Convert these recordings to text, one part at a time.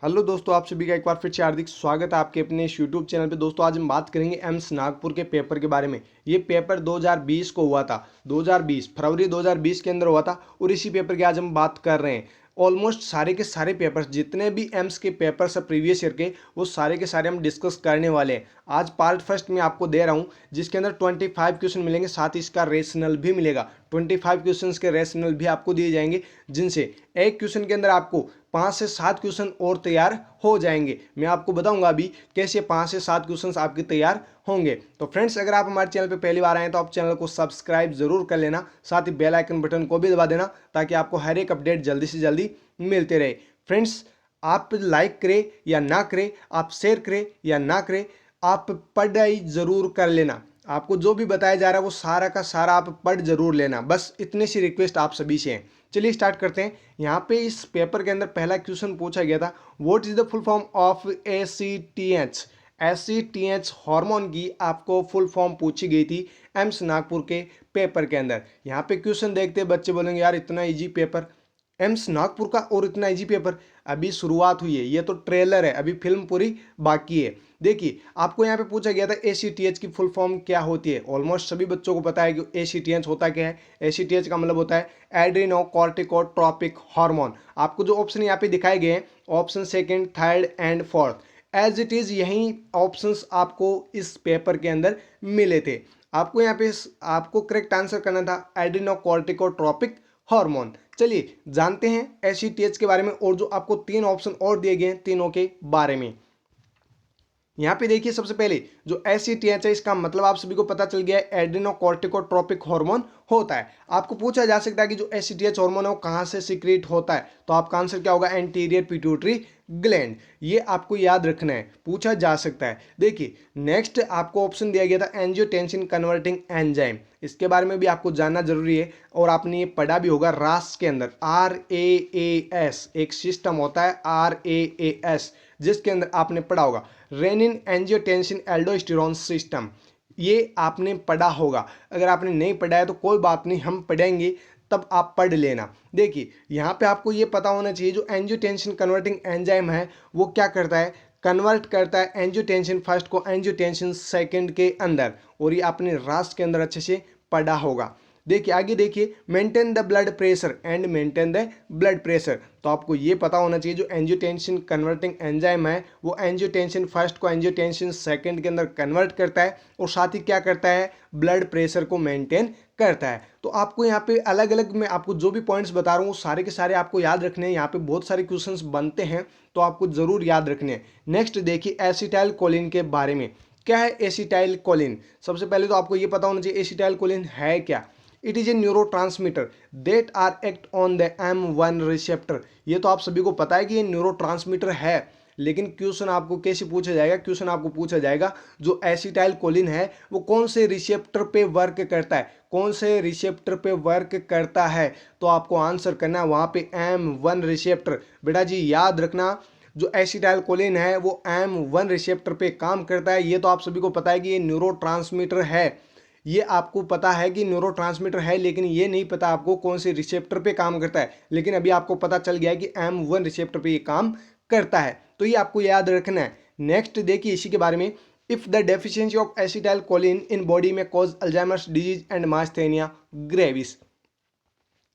Hello दोस्तों, आप सभी का एक बार फिर से हार्दिक स्वागत है आपके अपने इस यूट्यूब चैनल पे। दोस्तों आज हम बात करेंगे एम्स नागपुर के पेपर के बारे में। ये पेपर 2020 को हुआ था, 2020 फरवरी 2020 के अंदर हुआ था और इसी पेपर की आज हम बात कर रहे हैं। ऑलमोस्ट सारे के सारे पेपर्स, जितने भी एम्स के पेपर्स है प्रीवियस ईयर के, वो सारे के सारे हम डिस्कस करने वाले हैं। आज पार्ट फर्स्ट में आपको दे रहा हूँ, जिसके अंदर 25 क्वेश्चन मिलेंगे, साथ ही इसका रेशनल भी मिलेगा। 25 क्वेश्चन के रेशनल भी आपको दिए जाएंगे, जिनसे एक क्वेश्चन के अंदर आपको 5 से 7 क्वेश्चन और तैयार हो जाएंगे। मैं आपको बताऊंगा अभी कैसे 5 से 7 क्वेश्चन आपके तैयार होंगे। तो फ्रेंड्स, अगर आप हमारे चैनल पे पहली बार आए तो आप चैनल को सब्सक्राइब जरूर कर लेना, साथ ही बेल आइकन बटन को भी दबा देना, ताकि आपको हर एक अपडेट जल्दी से जल्दी मिलते रहे। फ्रेंड्स, आप लाइक करें या ना करें, आप शेयर करें या ना करें, आप पढ़ाई जरूर कर लेना। आपको जो भी बताया जा रहा है वो सारा का सारा आप पढ़ जरूर लेना, बस इतनी सी रिक्वेस्ट आप सभी से है। चलिए स्टार्ट करते हैं। यहाँ पे इस पेपर के अंदर पहला क्वेश्चन पूछा गया था, what is the full form of ACTH। ACTH hormone की आपको फुल फॉर्म पूछी गई थी एम्स नागपुर के पेपर के अंदर। यहाँ पे क्वेश्चन देखते बच्चे बोलेंगे यार इतना इजी पेपर, एम्स नागपुर का और इतना इजी पेपर। अभी शुरुआत हुई है, ये तो ट्रेलर है, अभी फिल्म पूरी बाकी है। देखिए, आपको यहाँ पे पूछा गया था ACTH की फुल फॉर्म क्या होती है। ऑलमोस्ट सभी बच्चों को पता है कि ACTH होता क्या है। ACTH का मतलब होता है एड्रीनो कॉर्टिकोट्रोपिक हार्मोन। आपको जो ऑप्शन यहाँ पे दिखाए गए हैं, option second, third and fourth, as it is यही ऑप्शंस आपको इस पेपर के अंदर मिले थे। आपको यहाँ पे आपको करेक्ट आंसर करना था एड्रीनो कॉर्टिकोट्रोपिक हार्मोन। चलिए जानते हैं ACTH के बारे में, और जो आपको 3 ऑप्शन और दिए गए हैं तीनों के बारे में। यहाँ पे देखिए, सबसे पहले जो ACTH है, इसका मतलब आप सभी को पता चल गया है, एड्रीनोकॉर्टिकोट्रोपिक हार्मोन होता है। आपको पूछा जा सकता है कि जो ACTH हार्मोन है वो कहाँ से सीक्रेट होता है, तो आपका आंसर क्या होगा, एंटीरियर पिट्यूटरी ग्लैंड। ये आपको याद रखना है, पूछा जा सकता है। देखिए नेक्स्ट आपको ऑप्शन दिया गया था एंजियोटेंसिन कन्वर्टिंग एंजाइम। इसके बारे में भी आपको जानना जरूरी है, और आपने ये पढ़ा भी होगा रास के अंदर। RAAS एक सिस्टम होता है, RAAS, जिसके अंदर आपने पढ़ा होगा रेनिन एंजियोटेंसिन एल्डोस्टेरोन सिस्टम। ये आपने पढ़ा होगा। अगर आपने नहीं पढ़ा है तो कोई बात नहीं, हम पढ़ेंगे, तब आप पढ़ लेना। देखिए यहाँ पे आपको ये पता होना चाहिए, जो एंजियोटेंसिन कन्वर्टिंग एंजाइम है वो क्या करता है, कन्वर्ट करता है एंजियोटेंसिन फर्स्ट को एंजियोटेंसिन सेकंड के अंदर, और ये आपने रास के अंदर अच्छे से पढ़ा होगा। देखिए आगे देखिए, maintain the blood pressure and maintain the blood pressure. तो आपको ये पता होना चाहिए, जो एंजियोटेंसिन कन्वर्टिंग एंजाइम है वो एंजियोटेंसिन फर्स्ट को एंजियोटेंसिन सेकंड के अंदर कन्वर्ट करता है, और साथ ही क्या करता है, ब्लड प्रेशर को मेंटेन करता है। तो आपको यहाँ पे अलग अलग मैं आपको जो भी पॉइंट्स बता रहा हूँ वो सारे के सारे आपको याद रखने हैं। यहाँ पे बहुत सारे क्वेश्चंस बनते हैं, तो आपको जरूर याद रखने हैं। नेक्स्ट देखिए एसिटाइल कोलिन के बारे में। क्या है एसिटाइल कोलिन? सबसे पहले तो आपको ये पता होना चाहिए एसिटाइल कोलिन है क्या। It is a neurotransmitter that are act on the M1 receptor. ये तो आप सभी को पता है कि ये न्यूरोट्रांसमीटर है, लेकिन क्वेश्चन आपको कैसे पूछा जाएगा, क्वेश्चन आपको पूछा जाएगा जो एसिटाइल कोलिन है वो कौन से रिसेप्टर पे वर्क करता है, कौन से रिसेप्टर पे वर्क करता है। तो आपको आंसर करना है वहां पे M1 रिसेप्टर। बेटा जी याद रखना, जो एसिटाइल कोलिन है वो M1 रिसेप्टर पे काम करता है। ये तो आप सभी को पता है कि ये न्यूरोट्रांसमीटर है, ये आपको पता है कि न्यूरोट्रांसमीटर है, लेकिन ये नहीं पता आपको कौन से रिसेप्टर पे काम करता है। लेकिन अभी आपको पता चल गया है कि M1 रिसेप्टर पे ये काम करता है, तो ये आपको याद रखना है। नेक्स्ट देखिए इसी के बारे में, if the deficiency of acetylcholine in body में cause Alzheimer's disease and myasthenia gravis.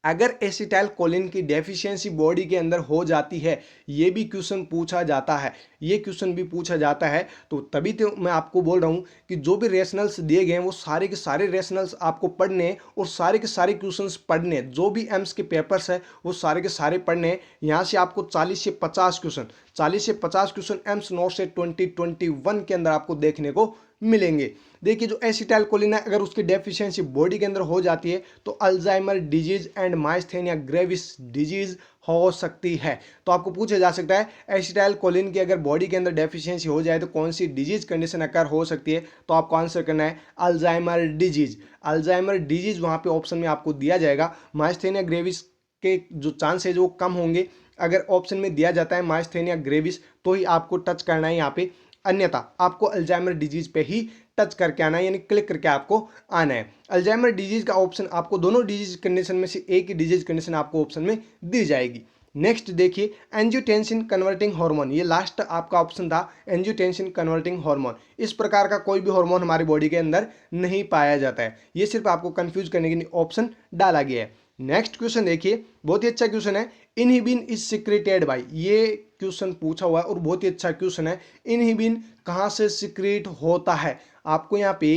अगर एसिटाइल कोलिन की डेफिशिएंसी बॉडी के अंदर हो जाती है, ये भी क्वेश्चन पूछा जाता है, ये क्वेश्चन भी पूछा जाता है। तो तभी तो मैं आपको बोल रहा हूँ कि जो भी रेशनल्स दिए गए हैं वो सारे के सारे रेशनल्स आपको पढ़ने, और सारे के सारे क्वेश्चंस पढ़ने। जो भी एम्स के पेपर्स है वो सारे के सारे पढ़ने। यहाँ से आपको 40 से 50 क्वेश्चन, 40 से 50 क्वेश्चन एम्स नोट से 2021 के अंदर आपको देखने को मिलेंगे। देखिए जो एसिटाइल कोलिन है, अगर उसकी डेफिशिएंसी बॉडी के अंदर हो जाती है तो Alzheimer disease and myasthenia gravis disease हो सकती है। तो आपको पूछा जा सकता है एसिटाइल कोलिन की अगर बॉडी के अंदर डेफिशिएंसी हो जाए तो कौन सी डिजीज कंडीशन अकर हो सकती है। तो आपको आंसर करना है अल्जाइमर डिजीज। अल्जाइमर डिजीज वहां पे ऑप्शन में आपको दिया जाएगा। माइस्थेनिया ग्रेविस के जो चांसेज वो कम होंगे। अगर ऑप्शन में दिया जाता है माइस्थेनिया ग्रेविस तो ही आपको टच करना है यहाँ पे, अन्यथा आपको अल्जाइमर डिजीज पे ही टच करके आना है, यानी क्लिक करके आपको आना है। अल्जाइमर डिजीज का ऑप्शन आपको दोनों डिजीज कंडीशन में से एक ही डिजीज कंडीशन आपको ऑप्शन में दी जाएगी। नेक्स्ट देखिए एंजियोटेंसिन कन्वर्टिंग हार्मोन, ये लास्ट आपका ऑप्शन था एंजियोटेंसिन कन्वर्टिंग हार्मोन। इस प्रकार का कोई भी हार्मोन हमारी बॉडी के अंदर नहीं पाया जाता है, ये सिर्फ आपको कंफ्यूज करने के लिए ऑप्शन डाला गया है। नेक्स्ट क्वेश्चन देखिए, बहुत ही अच्छा क्वेश्चन है। इनहिबिन इज सिक्रेटेड बाय, ये क्वेश्चन पूछा हुआ है और बहुत ही अच्छा क्वेश्चन है। इनहिबिन कहाँ से सिक्रेट होता है, आपको यहाँ पे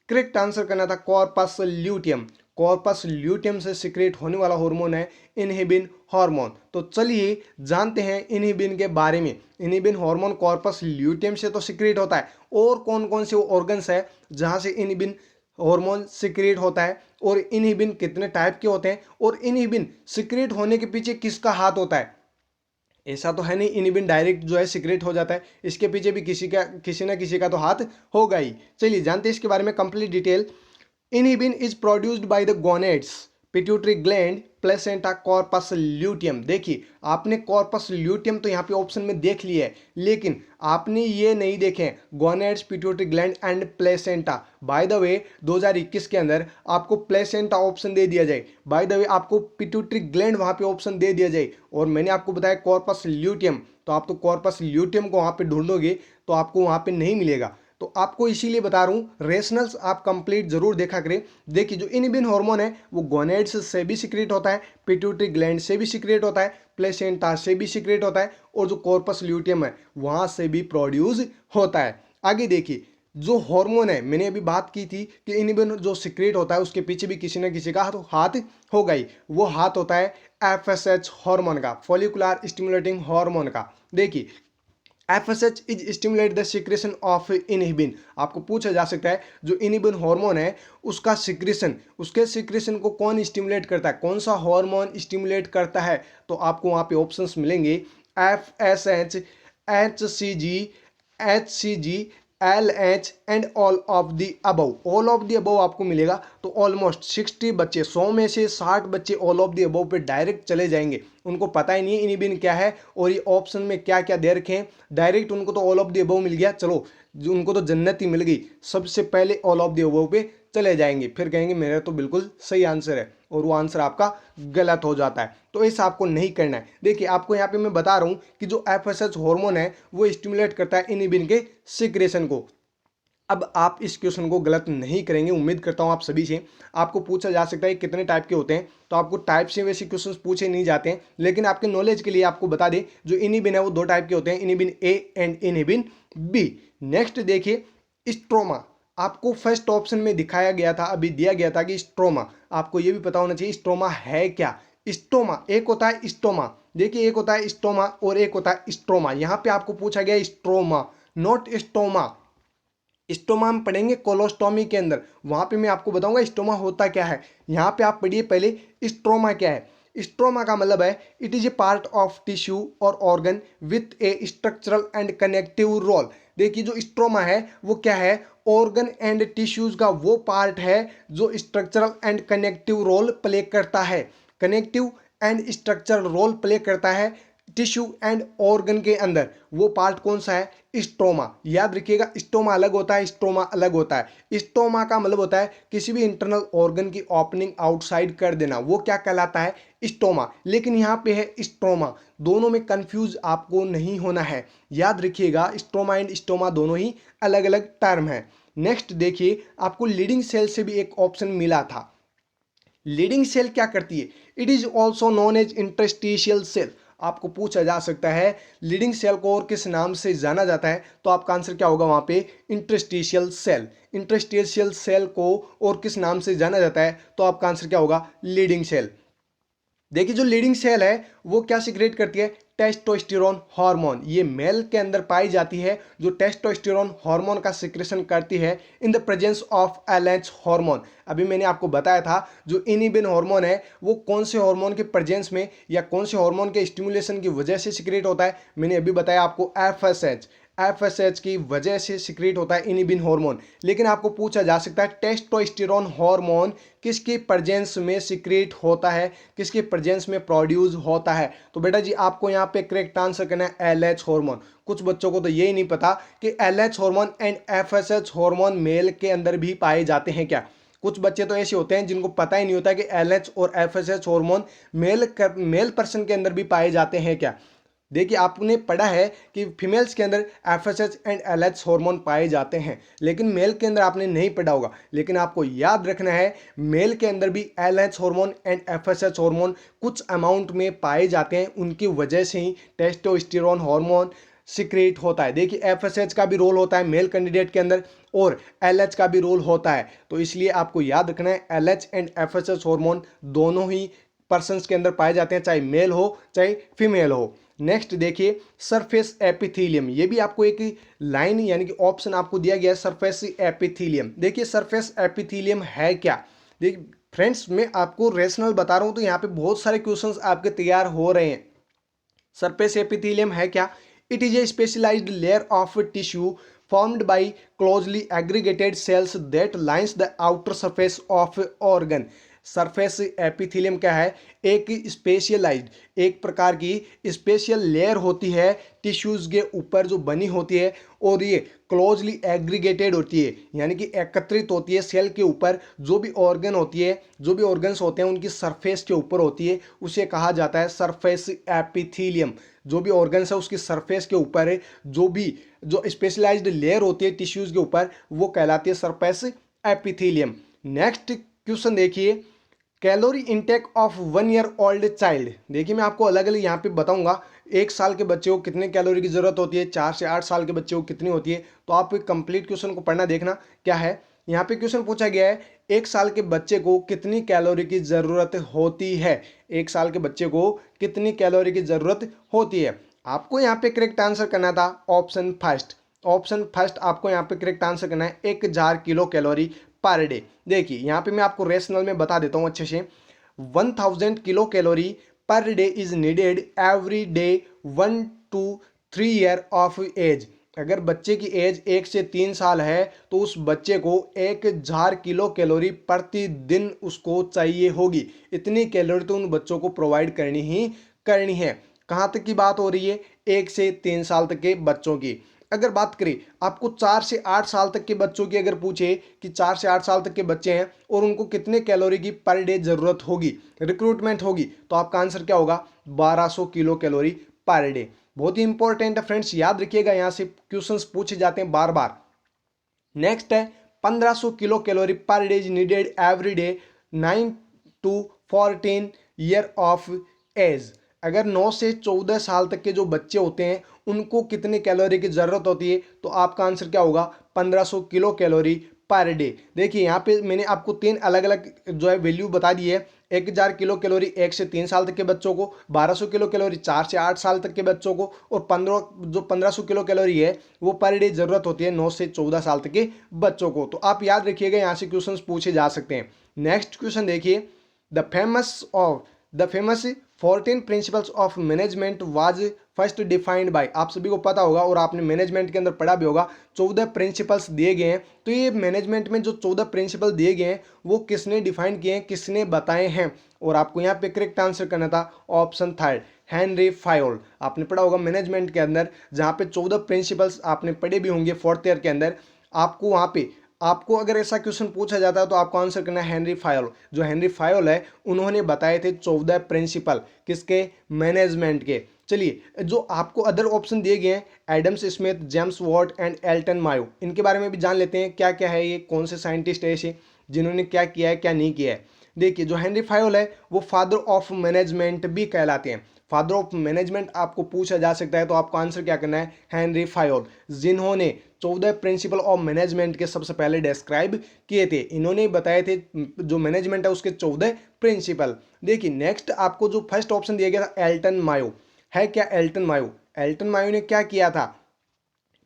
करेक्ट आंसर करना था कॉर्पस ल्यूटियम। कॉर्पस ल्यूटियम से सिक्रेट होने वाला हार्मोन है इनहिबिन हार्मोन। तो चलिए जानते हैं इनहिबिन के बारे में। इनहिबिन हार्मोन कॉर्पस ल्यूटियम से तो सिक्रेट होता है, और कौन कौन से ऑर्गन्स है जहां से इनहिबिन हार्मोन सिक्रेट होता है, और इनहिबिन कितने टाइप के होते हैं, और इनहिबिन सिक्रेट होने के पीछे किसका हाथ होता है। ऐसा तो है नहीं इनहिबिन डायरेक्ट जो है सिक्रेट हो जाता है, इसके पीछे भी किसी ना किसी का तो हाथ होगा ही। चलिए जानते हैं इसके बारे में complete detail. Inhibin is produced by the gonads, pituitary gland, placenta, corpus luteum. देखिए आपने कॉर्पस ल्यूटियम तो यहाँ पे ऑप्शन में देख लिया है, लेकिन आपने ये नहीं देखे gonads, pituitary gland and placenta. By the way 2021 के अंदर आपको प्लेसेंटा ऑप्शन दे दिया जाए, बाय द वे आपको पिट्यूटरी ग्लैंड वहाँ पे ऑप्शन दे दिया जाए, और मैंने आपको बताया कॉर्पस ल्यूटियम, तो आप तो कॉर्पस ल्यूटियम को वहाँ पे ढूंढोगे तो आपको वहाँ पे नहीं मिलेगा। तो आपको इसीलिए बता रहा हूँ रेशनल्स आप कंप्लीट जरूर देखा करें। देखिए जो इनहिबिन हार्मोन है वो गोनेड्स से भी सिक्रेट होता है, पिट्यूटरी ग्लैंड से भी सिक्रेट होता है, प्लेसेंटा से भी सिक्रेट होता है, और जो कॉर्पस ल्यूटियम है वहां से भी प्रोड्यूस होता है। आगे देखिए जो हार्मोन है, मैंने अभी बात की थी कि इनहिबिन जो सिक्रेट होता है उसके पीछे भी किसी ना किसी का हाथ होगा ही। वो हाथ होता है एफएसएच हार्मोन का, फॉलिकुलर स्टिमुलेटिंग हार्मोन का। देखिए FSH is stimulate the secretion of inhibin. आपको पूछा जा सकता है जो इनहिबिन हार्मोन है उसका सिक्रेशन, उसके सिक्रेशन को कौन स्टिमुलेट करता है, कौन सा हार्मोन स्टिमुलेट करता है। तो आपको वहाँ पे ऑप्शंस मिलेंगे FSH, HCG, HCG, LH and all of the above. All of the above आपको मिलेगा तो ऑलमोस्ट 60 बच्चे, 100 में से 60 बच्चे ऑल ऑफ द अबव पे डायरेक्ट चले जाएंगे। उनको पता ही नहीं है इनहिबिन क्या है और ये ऑप्शन में क्या क्या दे रखे हैं, डायरेक्ट उनको तो ऑल ऑफ द अबव मिल गया, चलो जो उनको तो जन्नत ही मिल गई, सबसे पहले ऑल ऑफ द अबव पे चले जाएंगे, फिर कहेंगे मेरा तो बिल्कुल सही आंसर है, और वो आंसर आपका गलत हो जाता है। तो ऐसा आपको नहीं करना है। देखिए आपको यहाँ पे मैं बता रहा हूँ कि जो एफएसएच हार्मोन है वो स्टिमुलेट करता है इनहिबिन के सिक्रेशन को। अब आप इस क्वेश्चन को गलत नहीं करेंगे, उम्मीद करता हूं आप सभी से। आपको पूछा जा सकता है कितने टाइप के होते हैं, तो आपको टाइप से वैसे क्वेश्चंस पूछे नहीं जाते हैं, लेकिन आपके नॉलेज के लिए आपको बता दें जो इनहिबिन है वो 2 टाइप के होते हैं, inhibin A and inhibin B. Next देखिए स्ट्रोमा, आपको फर्स्ट ऑप्शन में दिखाया गया था, अभी दिया गया था कि स्ट्रोमा, आपको ये भी पता होना चाहिए स्ट्रोमा है क्या। स्टोमा एक होता है स्टोमा, देखिए एक होता है स्टोमा और एक होता है स्ट्रोमा। यहाँ पे आपको पूछा गया स्ट्रोमा नॉट स्टोमा। स्टोमा हम पढ़ेंगे कोलोस्टोमी के अंदर, वहां पे मैं आपको बताऊंगा स्टोमा होता क्या है। यहाँ पे आप पढ़िए पहले स्ट्रोमा क्या है। स्ट्रोमा का मतलब है it is a part of tissue और organ with a structural and connective role. देखिए जो स्ट्रोमा है वो क्या है, ऑर्गन एंड टिश्यूज का वो पार्ट है जो structural and connective role play करता है, connective and structural role play करता है टिश्यू एंड ऑर्गन के अंदर। वो पार्ट कौन सा है, स्ट्रोमा। याद रखिएगा स्टोमा अलग होता है, स्ट्रोमा अलग होता है। स्टोमा का मतलब होता है किसी भी इंटरनल ऑर्गन की ओपनिंग आउटसाइड कर देना, वो क्या कहलाता है, स्टोमा। लेकिन यहाँ पे है स्ट्रोमा, दोनों में कंफ्यूज आपको नहीं होना है। याद रखिएगा स्ट्रोमा एंड स्टोमा दोनों ही अलग अलग टर्म है। नेक्स्ट देखिए आपको लीडिंग सेल से भी एक ऑप्शन मिला था। लीडिंग सेल क्या करती है, it is also known as interstitial cell. आपको पूछा जा सकता है लीडिंग सेल को और किस नाम से जाना जाता है, तो आपका आंसर क्या होगा वहां पे, इंटरस्टिशियल सेल। इंटरस्टिशियल सेल को और किस नाम से जाना जाता है, तो आपका आंसर क्या होगा, लीडिंग सेल। देखिए जो लीडिंग सेल है वो क्या सिक्रेट करती है, टेस्टोस्टेरोन हार्मोन। ये मेल के अंदर पाई जाती है जो टेस्टोस्टेरोन हार्मोन का सिक्रेशन करती है in the presence of LH hormone. अभी मैंने आपको बताया था जो इनहिबिन हार्मोन है वो कौन से हार्मोन के प्रेजेंस में या कौन से हार्मोन के स्टिमुलेशन की वजह से सिक्रेट होता है। मैंने अभी बताया आपको एफएसएच की वजह से सिक्रेट होता है इनहिबिन हार्मोन। लेकिन आपको पूछा जा सकता है टेस्टोस्टेरोन हार्मोन किसके प्रेजेंस में सिक्रेट होता है, किसके प्रेजेंस में प्रोड्यूस होता है। तो बेटा जी आपको यहाँ पे करेक्ट आंसर करना है एलएच हार्मोन। कुछ बच्चों को तो यही नहीं पता कि LH hormone and FSH hormone mail के अंदर भी पाए जाते हैं क्या। कुछ बच्चे तो ऐसे होते हैं जिनको पता ही नहीं होता कि एलएच और एफएसएच हार्मोन मेल पर्सन के अंदर भी पाए जाते हैं क्या। देखिए आपने पढ़ा है कि फीमेल्स के अंदर एफएसएच एंड एलएच हार्मोन पाए जाते हैं, लेकिन मेल के अंदर आपने नहीं पढ़ा होगा। लेकिन आपको याद रखना है मेल के अंदर भी LH hormone and FSH hormone कुछ अमाउंट में पाए जाते हैं, उनकी वजह से ही टेस्टोस्टेरोन हार्मोन सिक्रेट होता है। देखिए एफएसएच का भी रोल होता है मेल कैंडिडेट के अंदर और एलएच का भी रोल होता है, तो इसलिए आपको याद रखना है एलएच एंड एफएसएच हार्मोन दोनों ही पर्सन्स के अंदर पाए जाते हैं, चाहे मेल हो चाहे फीमेल हो। नेक्स्ट देखिए सरफेस एपिथेलियम, ये भी आपको एक लाइन यानी कि ऑप्शन आपको दिया गया है सरफेस एपिथेलियम। देखिए सरफेस एपिथेलियम है क्या। देखिए फ्रेंड्स मैं आपको रेशनल बता रहा हूं तो यहाँ पे बहुत सारे क्वेश्चंस आपके तैयार हो रहे हैं। सरफेस एपिथेलियम है क्या। It is a specialised layer of tissue formed by closely aggregated cells that lines the outer surface of organ। Surface epithelium क्या है, एक स्पेशलाइज्ड एक प्रकार की स्पेशल लेयर होती है टिश्यूज के ऊपर जो बनी होती है, और ये क्लोजली एग्रीगेटेड होती है यानी कि एकत्रित होती है सेल के ऊपर। जो भी ऑर्गन होती है, जो भी ऑर्गन्स होते हैं उनकी सरफेस के ऊपर होती है, उसे कहा जाता है सरफेस एपिथेलियम। जो भी ऑर्गन्स है उसकी सरफेस के ऊपर है जो स्पेशलाइज्ड लेयर होती है टिश्यूज के ऊपर, वो कहलाती है सरफेस एपिथेलियम। नेक्स्ट क्वेश्चन देखिए calorie intake of 1 year old child. देखिए मैं आपको अलग अलग यहाँ पे बताऊंगा 1 साल के बच्चे को कितने कैलोरी की जरूरत होती है, 4 से 8 साल के बच्चे को कितनी होती है। तो आप कंप्लीट क्वेश्चन को पढ़ना देखना क्या है। यहाँ पे क्वेश्चन पूछा गया है 1 साल के बच्चे को कितनी कैलोरी की जरूरत होती है। 1 साल के बच्चे को कितनी कैलोरी की जरूरत होती है। आपको यहाँ पे करेक्ट आंसर करना था ऑप्शन फर्स्ट आपको यहाँ पे करेक्ट आंसर करना है 1000 किलो कैलोरी पर डे। देखिए यहाँ पे मैं आपको रेशनल में बता देता हूँ अच्छे से। 1000 kilo calorie per day is needed every day 1 to 3 year of age. अगर बच्चे की एज 1 से 3 साल है तो उस बच्चे को 1000 किलो कैलोरी प्रतिदिन उसको चाहिए होगी। इतनी कैलोरी तो उन बच्चों को प्रोवाइड करनी है। कहाँ तक की बात हो रही है, 1 से 3 साल तक के बच्चों की। अगर बात करें आपको 4 से 8 साल तक के बच्चों की, अगर पूछे कि 4 से 8 साल तक के बच्चे हैं और उनको कितने कैलोरी की पर डे जरूरत होगी, रिक्रूटमेंट होगी, तो आपका आंसर क्या होगा 1200 किलो कैलोरी पर डे। बहुत ही इंपॉर्टेंट है फ्रेंड्स, याद रखिएगा, यहां से क्वेश्चंस पूछे जाते हैं बार बार। नेक्स्ट है 1500 kilo calorie per day is needed every day 9 to 14 year of age. अगर 9 से 14 साल तक के जो बच्चे होते हैं उनको कितने कैलोरी की ज़रूरत होती है, तो आपका आंसर क्या होगा 1500 किलो कैलोरी पर डे। देखिए यहाँ पे मैंने आपको 3 अलग अलग जो है वैल्यू बता दी है। 1000 किलो कैलोरी 1 से 3 साल तक के बच्चों को, 1200 किलो कैलोरी 4 से 8 साल तक के बच्चों को, और 1500 किलो कैलोरी है वो पर डे ज़रूरत होती है 9 से 14 साल तक के बच्चों को। तो आप याद रखिएगा, यहाँ से क्वेश्चन पूछे जा सकते हैं। नेक्स्ट क्वेश्चन देखिए the famous 14 principles of management was first defined by. आप सभी को पता होगा और आपने मैनेजमेंट के अंदर पढ़ा भी होगा, 14 प्रिंसिपल्स दिए गए हैं। तो ये मैनेजमेंट में जो 14 प्रिंसिपल दिए गए हैं वो किसने डिफाइन किए हैं, किसने बताए हैं, और आपको यहाँ पे करेक्ट आंसर करना था ऑप्शन थर्ड हेनरी फायोल। आपने पढ़ा होगा मैनेजमेंट के अंदर जहाँ पे 14 प्रिंसिपल्स आपने पढ़े भी होंगे 4th ईयर के अंदर। आपको वहाँ पे आपको अगर ऐसा क्वेश्चन पूछा जाता है तो आपको आंसर करना है हेनरी फायोल। जो हेनरी फायोल है उन्होंने बताए थे 14 प्रिंसिपल किसके, मैनेजमेंट के। चलिए जो आपको अदर ऑप्शन दिए गए हैं Adams Smith, James Watt and Elton Mayo, इनके बारे में भी जान लेते हैं क्या क्या है ये, कौन से साइंटिस्ट है ऐसे जिन्होंने क्या किया है क्या नहीं किया है। देखिए जो हेनरी फायोल है वो फादर ऑफ मैनेजमेंट भी कहलाते हैं। फादर ऑफ मैनेजमेंट आपको पूछा जा सकता है तो आपको आंसर क्या करना है हेनरी फायोल, जिन्होंने 14 प्रिंसिपल ऑफ मैनेजमेंट के सबसे पहले डिस्क्राइब किए थे। इन्होंने बताए थे जो मैनेजमेंट है उसके 14 प्रिंसिपल। देखिए नेक्स्ट आपको जो फर्स्ट ऑप्शन दिया गया था एल्टन मायो, है क्या एल्टन मायो। एल्टन मायो ने क्या किया था,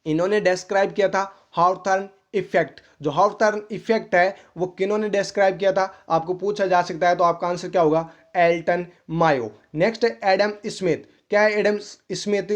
इन्होंने डिस्क्राइब किया था हॉवथॉर्न इफेक्ट। जो हॉवथॉर्न इफेक्ट है वो किन्होंने डिस्क्राइब किया था, आपको पूछा जा सकता है तो आपका आंसर क्या होगा एल्टन मायो। नेक्स्ट है एडम स्मिथ। क्या है एडम स्मिथ,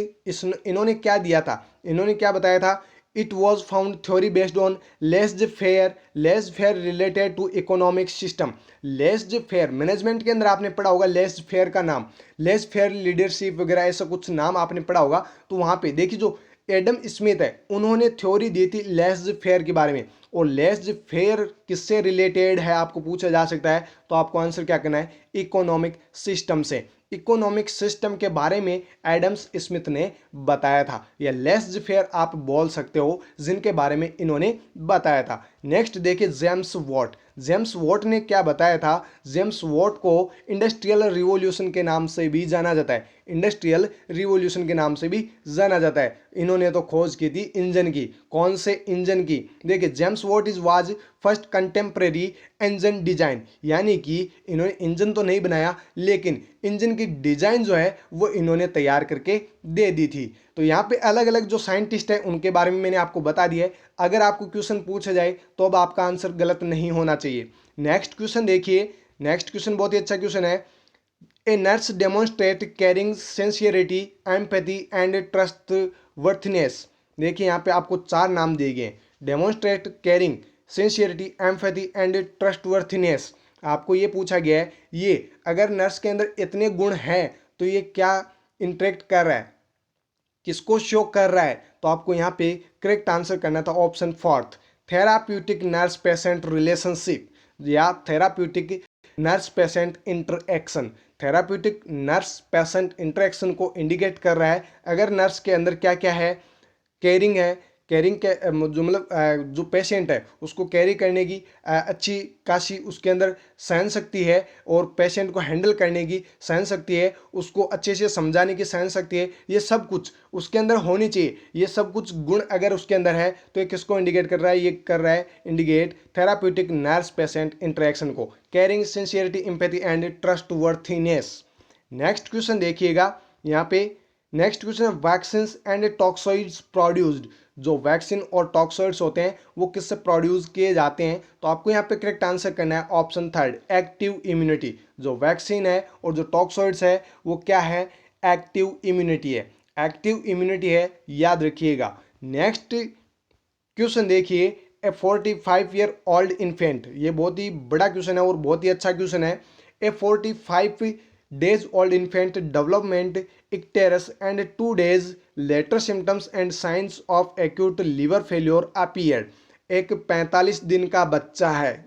इन्होंने क्या दिया था, इन्होंने क्या बताया था, it was found theory based on laissez faire related to economic system. Laissez faire management के अंदर आपने पढ़ा होगा लेस्ड फेयर का नाम, लेस्ड फेयर लीडरशिप वगैरह ऐसा कुछ नाम आपने पढ़ा होगा। तो वहाँ पे देखिए जो एडम स्मिथ है, उन्होंने थ्योरी दी थी लेज़ फेयर के बारे में। और लेज़ फेयर किससे रिलेटेड है आपको पूछा जा सकता है, तो आपको आंसर क्या करना है, इकोनॉमिक सिस्टम से। इकोनॉमिक सिस्टम के बारे में एडम्स स्मिथ ने बताया था, या लेज़ फेयर आप बोल सकते हो, जिनके बारे में इन्होंने बताया था। नेक्स्ट देखिए जेम्स वॉट। जेम्स वॉट ने क्या बताया था, जेम्स वॉट को इंडस्ट्रियल रिवॉल्यूशन के नाम से भी जाना जाता है, इंडस्ट्रियल रिवॉल्यूशन के नाम से भी जाना जाता है। इन्होंने तो खोज की थी इंजन की। कौन से इंजन की, देखिए James Watt is was first contemporary engine design, यानी कि इन्होंने इंजन तो नहीं बनाया लेकिन इंजन की डिजाइन जो है वो इन्होंने तैयार करके दे दी थी। तो यहाँ पे अलग अलग जो साइंटिस्ट हैं उनके बारे में मैंने आपको बता दिया है। अगर आपको क्वेश्चन पूछा जाए तो अब आपका आंसर गलत नहीं होना चाहिए। नेक्स्ट क्वेश्चन देखिए, नेक्स्ट क्वेश्चन बहुत ही अच्छा क्वेश्चन है। A nurse demonstrate caring sincerity empathy and trustworthiness. देखिए यहाँ पे आपको 4 नाम दिए गए, demonstrate caring sincerity empathy and trustworthiness. आपको ये पूछा गया है, ये अगर नर्स के अंदर इतने गुण हैं तो ये क्या इंटरेक्ट कर रहा है, किसको शो कर रहा है, तो आपको यहाँ पे करेक्ट आंसर करना था option fourth, therapeutic nurse patient relationship या therapeutic nurse patient interaction. Therapeutic nurse patient interaction को इंडिकेट कर रहा है अगर नर्स के अंदर क्या क्या है, केयरिंग है, केयरिंग के जो मतलब जो पेशेंट है उसको कैरी करने की अच्छी खासी उसके अंदर सहन शक्ति है, और पेशेंट को हैंडल करने की सहन शक्ति है, उसको अच्छे से समझाने की सहन शक्ति है, ये सब कुछ उसके अंदर होनी चाहिए। ये सब कुछ गुण अगर उसके अंदर है तो ये किसको इंडिकेट कर रहा है, ये कर रहा है indicate therapeutic nurse patient interaction को, caring sincerity empathy and trustworthiness. Next question देखिएगा यहाँ पे, नेक्स्ट क्वेश्चन है वैक्सीन एंड टॉक्सोइड्स प्रोड्यूस्ड। जो वैक्सीन और टॉक्सोइड्स होते हैं वो किससे प्रोड्यूस किए जाते हैं, तो आपको यहाँ पे करेक्ट आंसर करना है ऑप्शन थर्ड, एक्टिव इम्यूनिटी। जो वैक्सीन है और जो टॉक्सोइड्स है वो क्या है, एक्टिव इम्यूनिटी है, एक्टिव इम्यूनिटी है, याद रखिएगा। नेक्स्ट क्वेश्चन देखिए, ए 45-year-old इन्फेंट, ये बहुत ही बड़ा क्वेश्चन है और बहुत ही अच्छा क्वेश्चन है। ए 45 days old infant development icterus and 2 days later symptoms and signs of acute liver failure appeared। एक 45 दिन का बच्चा है,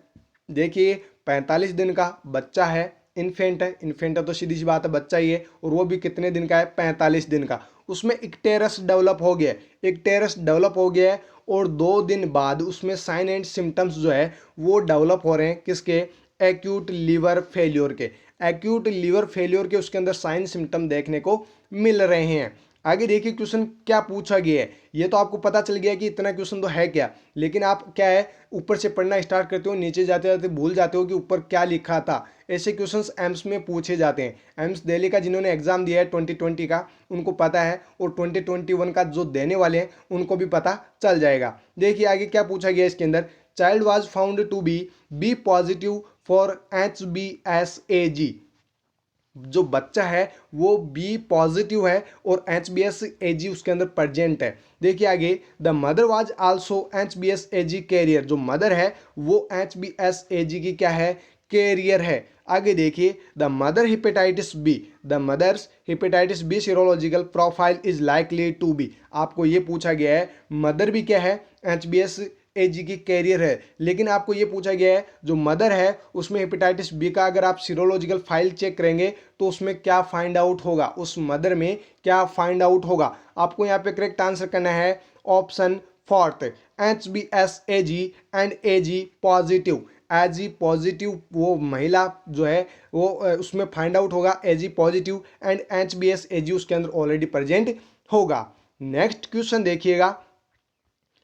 देखिए 45 दिन का बच्चा है, इन्फेंट है, इन्फेंट है तो सीधी सी बात है बच्चा ही है, और वो भी कितने दिन का है, 45 दिन का। उसमें इक्टेरस डेवलप हो गया, इक्टेरस डेवलप हो गया है, और 2 दिन बाद उसमें साइन एंड सिम्टम्स जो है वो डेवलप हो रहे हैं, किसके, एक्यूट लीवर फेल्योर के, एक्यूट लीवर फेल्योर के उसके अंदर साइन सिम्टम देखने को मिल रहे हैं। आगे देखिए क्वेश्चन क्या पूछा गया है, ये तो आपको पता चल गया कि इतना क्वेश्चन तो है क्या, लेकिन आप क्या है ऊपर से पढ़ना स्टार्ट करते हो, नीचे जाते जाते भूल जाते हो कि ऊपर क्या लिखा था। ऐसे क्वेश्चंस एम्स में पूछे जाते हैं। एम्स दिल्ली का जिन्होंने एग्जाम दिया है 2020 का उनको पता है, और 2021 का जो देने वाले हैं उनको भी पता चल जाएगा। देखिए आगे क्या पूछा गया इसके अंदर, child was found to be positive for HBsAg। जो बच्चा है वो बी पॉजिटिव है और HBsAg उसके अंदर प्रेजेंट है। देखिए आगे, the mother was also HBsAg carrier, जो मदर है वो HBsAg की क्या है, कैरियर है। आगे देखिए, the mother hepatitis B, the mother's hepatitis B serological profile is likely to be. आपको ये पूछा गया है मदर भी क्या है, HBsAg की कैरियर है, लेकिन आपको ये पूछा गया है जो मदर है उसमें हेपेटाइटिस बी का अगर आप सीरोलॉजिकल फाइल चेक करेंगे तो उसमें क्या फाइंड आउट होगा, उस मदर में क्या फाइंड आउट होगा। आपको यहाँ पे करेक्ट आंसर करना है option fourth, HBsAg and AG positive. AG positive वो महिला जो है वो उसमें फाइंड आउट होगा एजी पॉजिटिव, एंड HBsAg उसके अंदर ऑलरेडी प्रेजेंट होगा। नेक्स्ट क्वेश्चन देखिएगा,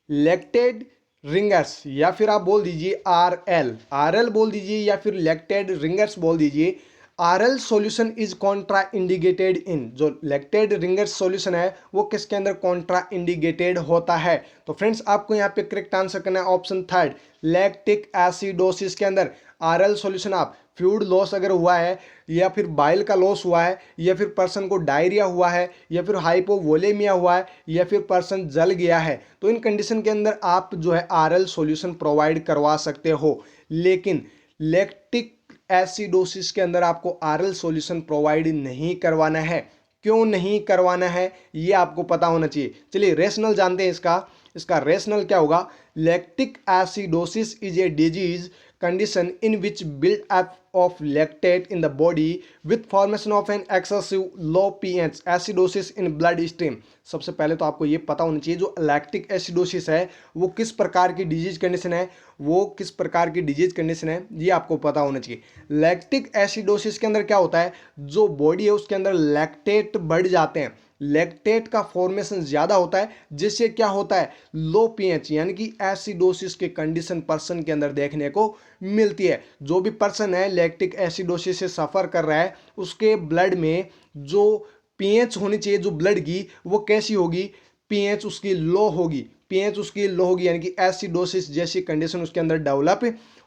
लैक्टेड रिंगर्स, या फिर आप बोल दीजिए आरएल बोल दीजिए, या फिर लैक्टेड रिंगर्स बोल दीजिए। RL solution is Contra indicated in, जो लैक्टेड रिंगर्स सॉल्यूशन है वो किसके अंदर कॉन्ट्रा इंडिकेटेड होता है। तो फ्रेंड्स आपको यहाँ पे करेक्ट आंसर करना है ऑप्शन थर्ड, लैक्टिक एसिडोसिस के अंदर आरएल सॉल्यूशन। आप फ्लूइड लॉस अगर हुआ है, या फिर बाइल का लॉस हुआ है, या फिर पर्सन को डायरिया हुआ है, या फिर हाइपोवोलेमिया हुआ है, या फिर पर्सन जल गया है, तो इन कंडीशन के अंदर आप जो है आरएल सॉल्यूशन प्रोवाइड करवा सकते हो। लेकिन लैक्टिक एसिडोसिस के अंदर आपको आरएल सॉल्यूशन प्रोवाइड नहीं करवाना है। क्यों नहीं करवाना है, ये आपको पता होना चाहिए। चलिए रेशनल जानते हैं इसका रेशनल क्या होगा। Lactic acidosis is a disease condition in which build up of lactate in the body with formation of an excessive low pH acidosis in blood stream। सबसे पहले तो आपको ये पता होना चाहिए जो लैक्टिक एसिडोसिस है वो किस प्रकार की डिजीज कंडीशन है, ये आपको पता होना चाहिए। लैक्टिक एसिडोसिस के अंदर क्या होता है, जो बॉडी है उसके अंदर लैक्टेट बढ़ जाते हैं, लैक्टेट का फॉर्मेशन ज़्यादा होता है, जिससे क्या होता है लो पीएच यानी कि एसिडोसिस के कंडीशन पर्सन के अंदर देखने को मिलती है। जो भी पर्सन है लैक्टिक एसिडोसिस से सफ़र कर रहा है उसके ब्लड में जो पीएच होनी चाहिए जो ब्लड की वो कैसी होगी, पीएच उसकी लो होगी, यानी कि एसिडोसिस जैसी कंडीशन उसके अंदर डेवलप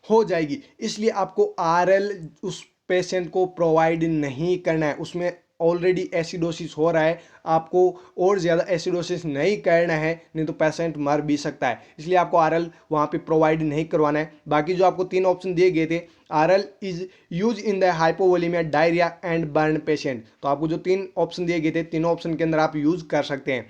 हो जाएगी। इसलिए आपको आरएल उस पेशेंट को प्रोवाइड नहीं करना है, उसमें ऑलरेडी एसिडोसिस हो रहा है, आपको और ज़्यादा एसिडोसिस नहीं करना है, नहीं तो पेशेंट मर भी सकता है। इसलिए आपको आरएल वहाँ पे प्रोवाइड नहीं करवाना है। बाकी जो आपको 3 ऑप्शन दिए गए थे, RL is use in the hypovolaemia diarrhoea and burn patient, तो आपको जो 3 ऑप्शन दिए गए थे तीनों ऑप्शन के अंदर आप यूज कर सकते हैं,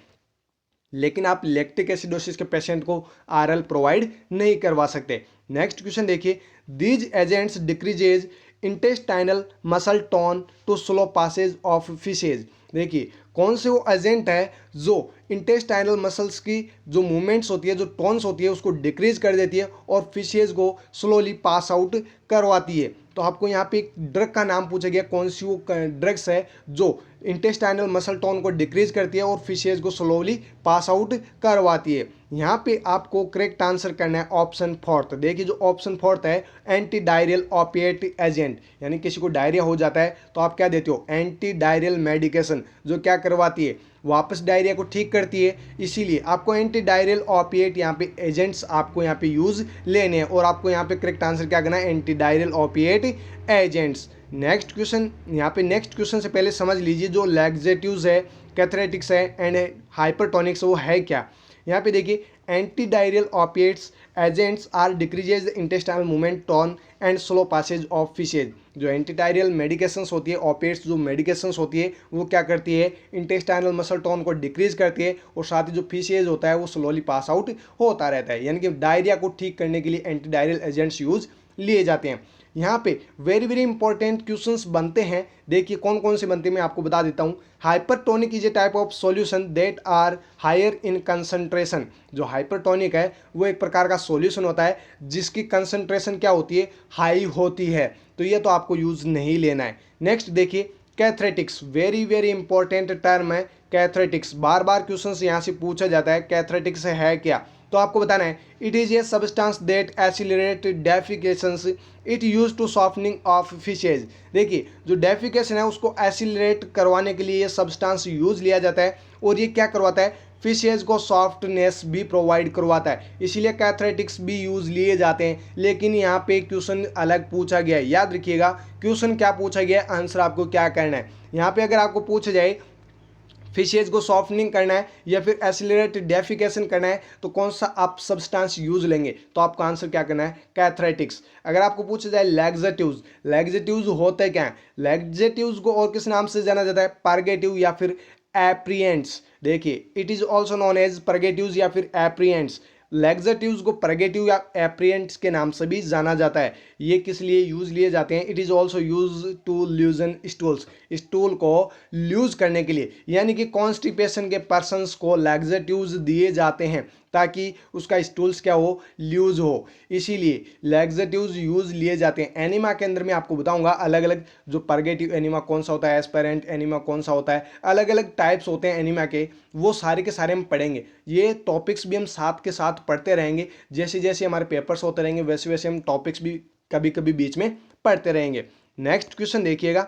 लेकिन आप लैक्टिक एसिडोसिस के पेशेंट को आरएल प्रोवाइड नहीं करवा सकते। नेक्स्ट क्वेश्चन देखिए, these agents decreases intestinal muscle tone to slow passage of fishes. देखिए कौन से वो एजेंट है जो इंटेस्टाइनल मसल्स की जो मूवमेंट्स होती है, जो टोन्स होती है उसको डिक्रीज कर देती है और फिशेज को स्लोली पास आउट करवाती है। तो आपको यहाँ पे एक ड्रग का नाम पूछा गया, कौन सी वो ड्रग्स है जो इंटेस्टाइनल मसल टोन को डिक्रीज करती है और फिशेज को स्लोली पास आउट करवाती है। यहाँ पे आपको करेक्ट आंसर करना है ऑप्शन फोर्थ। देखिए जो ऑप्शन फोर्थ है एंटी डायरियल ओपिएट एजेंट, यानी किसी को डायरिया हो जाता है तो आप क्या देते हो, एंटी डायरियल मेडिकेशन, जो क्या करवाती है वापस डायरिया को ठीक करती है। इसीलिए आपको एंटी डायरियल ओपिएट यहाँ पे एजेंट्स आपको यहाँ पे यूज लेने हैं और आपको यहाँ पे करेक्ट आंसर क्या करना है, anti diarrhoeal opiate agents. Next question, यहाँ पे नेक्स्ट क्वेश्चन से पहले समझ लीजिए जो लैक्सेटिव्स है, कैथरेटिक्स है एंड हाइपरटोनिक्स वो है क्या। यहाँ पे देखिए anti diarrhoeal opiates agents are decreases intestinal movement tone and slow passage of faeces. जो एंटी डायरियल मेडिकेशंस होती है, ओपिएट्स जो मेडिकेशंस होती है वो क्या करती है, इंटेस्टाइनल मसल टोन को डिक्रीज करती है और साथ ही जो फिशेज होता है वो स्लोली पास आउट होता रहता है। यानी कि डायरिया को ठीक करने के लिए एंटी डायरियल एजेंट्स यूज लिए जाते हैं। यहाँ पे वेरी वेरी इंपॉर्टेंट क्वेश्चंस बनते हैं, देखिए कौन कौन से बनते हैं मैं आपको बता देता हूँ। Hypertonic is a type of solution that are higher in concentration. जो हाइपरटोनिक है वो एक प्रकार का सॉल्यूशन होता है जिसकी कंसंट्रेशन क्या होती है, हाई होती है, तो ये तो आपको यूज नहीं लेना है। नेक्स्ट देखिए कैथरेटिक्स, वेरी वेरी इंपॉर्टेंट टर्म है कैथरेटिक्स, बार बार क्वेश्चन यहाँ से पूछा जाता है कैथरेटिक्स है क्या, तो आपको बताना है it is a substance that accelerate defecations it use to softening of fishes. देखिए जो डेफिकेशन है उसको एक्सीलरेट करवाने के लिए ये सब्सटेंस यूज लिया जाता है और ये क्या करवाता है, फिशेज को सॉफ्टनेस भी प्रोवाइड करवाता है, इसीलिए कैथरेटिक्स भी यूज लिए जाते हैं। लेकिन यहाँ पे क्वेश्चन अलग पूछा गया है, याद रखिएगा क्वेश्चन क्या पूछा गया है, आंसर आपको क्या करना है। यहाँ पे अगर आपको पूछा जाए फिशेज को सॉफ्टनिंग करना है या फिर एक्सीलरेट डेफिकेशन करना है तो कौन सा आप सब्सटेंस यूज लेंगे, तो आपका आंसर क्या करना है, कैथरेटिक्स। अगर आपको पूछा जाए लैक्सेटिव्स, लैक्सेटिव्स होते क्या है, लैक्सेटिव्स को और किस नाम से जाना जाता है, परगेटिव या फिर एप्रिएंट्स। देखिए it is also known as purgatives या फिर एप्रिएंट्स। लैक्सेटिव्स को परगेटिव या एप्रिएंट्स के नाम से भी जाना जाता है। ये किस लिए यूज लिए जाते हैं, it is also use to loosen stools, stool को लूज करने के लिए, यानी कि कॉन्स्टिपेशन के पर्सन्स को लैक्सेटिव्स दिए जाते हैं ताकि उसका स्टूल्स क्या हो, लूज हो, इसीलिए लैक्सेटिव्स यूज लिए जाते हैं। एनिमा के अंदर मैं आपको बताऊंगा अलग अलग जो परगेटिव एनिमा कौन सा होता है, एस्पेरेंट एनिमा कौन सा होता है, अलग अलग टाइप्स होते हैं एनिमा के, वो सारे के सारे हम पढ़ेंगे। ये टॉपिक्स भी हम साथ के साथ पढ़ते रहेंगे, जैसे जैसे हमारे पेपर्स होते रहेंगे वैसे वैसे हम टॉपिक्स भी कभी कभी बीच में पढ़ते रहेंगे। नेक्स्ट क्वेश्चन देखिएगा,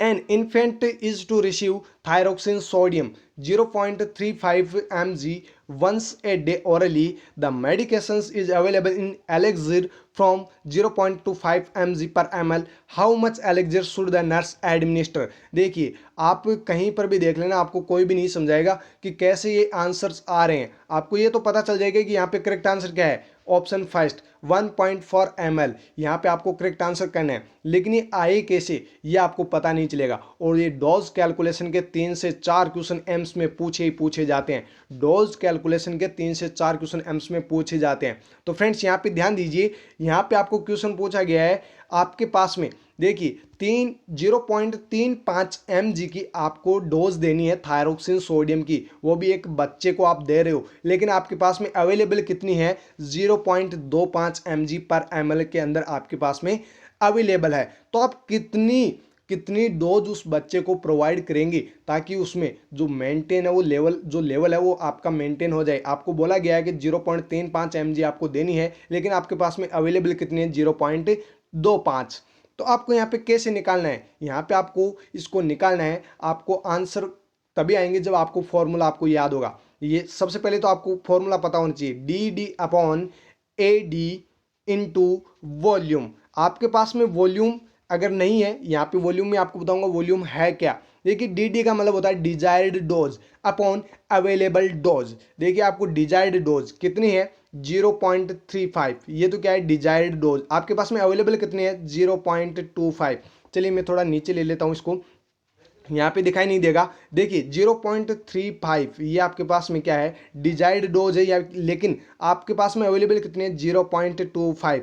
an infant is to receive thyroxine sodium 0.35 mg once a day orally. The medications is available in elixir from 0.25 mg per ml. How much elixir should the nurse administer? देखिए आप कहीं पर भी देख लेना, आपको कोई भी नहीं समझाएगा कि कैसे ये आंसर्स आ रहे हैं, आपको ये तो पता चल जाएगा कि यहाँ पे करेक्ट आंसर क्या है, ऑप्शन फर्स्ट 1.4 ml। यहाँ पे आपको करेक्ट आंसर करना है, लेकिन ये आए कैसे ये आपको पता नहीं चलेगा। और ये डोज कैलकुलेशन के 3 से 4 क्वेश्चन एम्स में पूछे जाते हैं। डोज कैलकुलेशन के 3 से 4 क्वेश्चन एम्स में पूछे जाते हैं। तो फ्रेंड्स यहाँ पे ध्यान दीजिए, यहाँ पे आपको क्वेश्चन पूछा गया है आपके पास में, देखिए 0.35 mg की आपको डोज देनी है थायरोक्सिन सोडियम की, वो भी एक बच्चे को आप दे रहे हो, लेकिन आपके पास में अवेलेबल कितनी है 0.25 mg पर ml के अंदर आपके पास में अवेलेबल है। तो आप कितनी डोज उस बच्चे को प्रोवाइड करेंगे ताकि उसमें जो मेंटेन है वो लेवल है वो आपका मेंटेन हो जाए। आपको बोला गया है कि 0.35 mg आपको देनी है, लेकिन आपके पास में अवेलेबल कितनी है 0.25। तो आपको यहाँ पे कैसे निकालना है, यहाँ पे आपको इसको निकालना है, आपको आंसर तभी आएंगे जब आपको फॉर्मूला आपको याद होगा। ये सबसे पहले तो आपको फॉर्मूला पता होना चाहिए, dd/AD इंटू वॉल्यूम। आपके पास में वॉल्यूम अगर नहीं है, यहाँ पे वॉल्यूम में आपको बताऊंगा वॉल्यूम है क्या। देखिए डी का मतलब होता है desired dose upon available dose. देखिए आपको डिजायर्ड डोज कितनी है 0.35, ये तो क्या है डिजायर्ड डोज। आपके पास में अवेलेबल कितनी है 0.25। चलिए मैं थोड़ा नीचे ले लेता हूँ इसको, यहाँ पे दिखाई नहीं देगा। देखिए 0.35 ये आपके पास में क्या है डिजायर्ड डोज है, या लेकिन आपके पास में अवेलेबल कितनी है 0.25।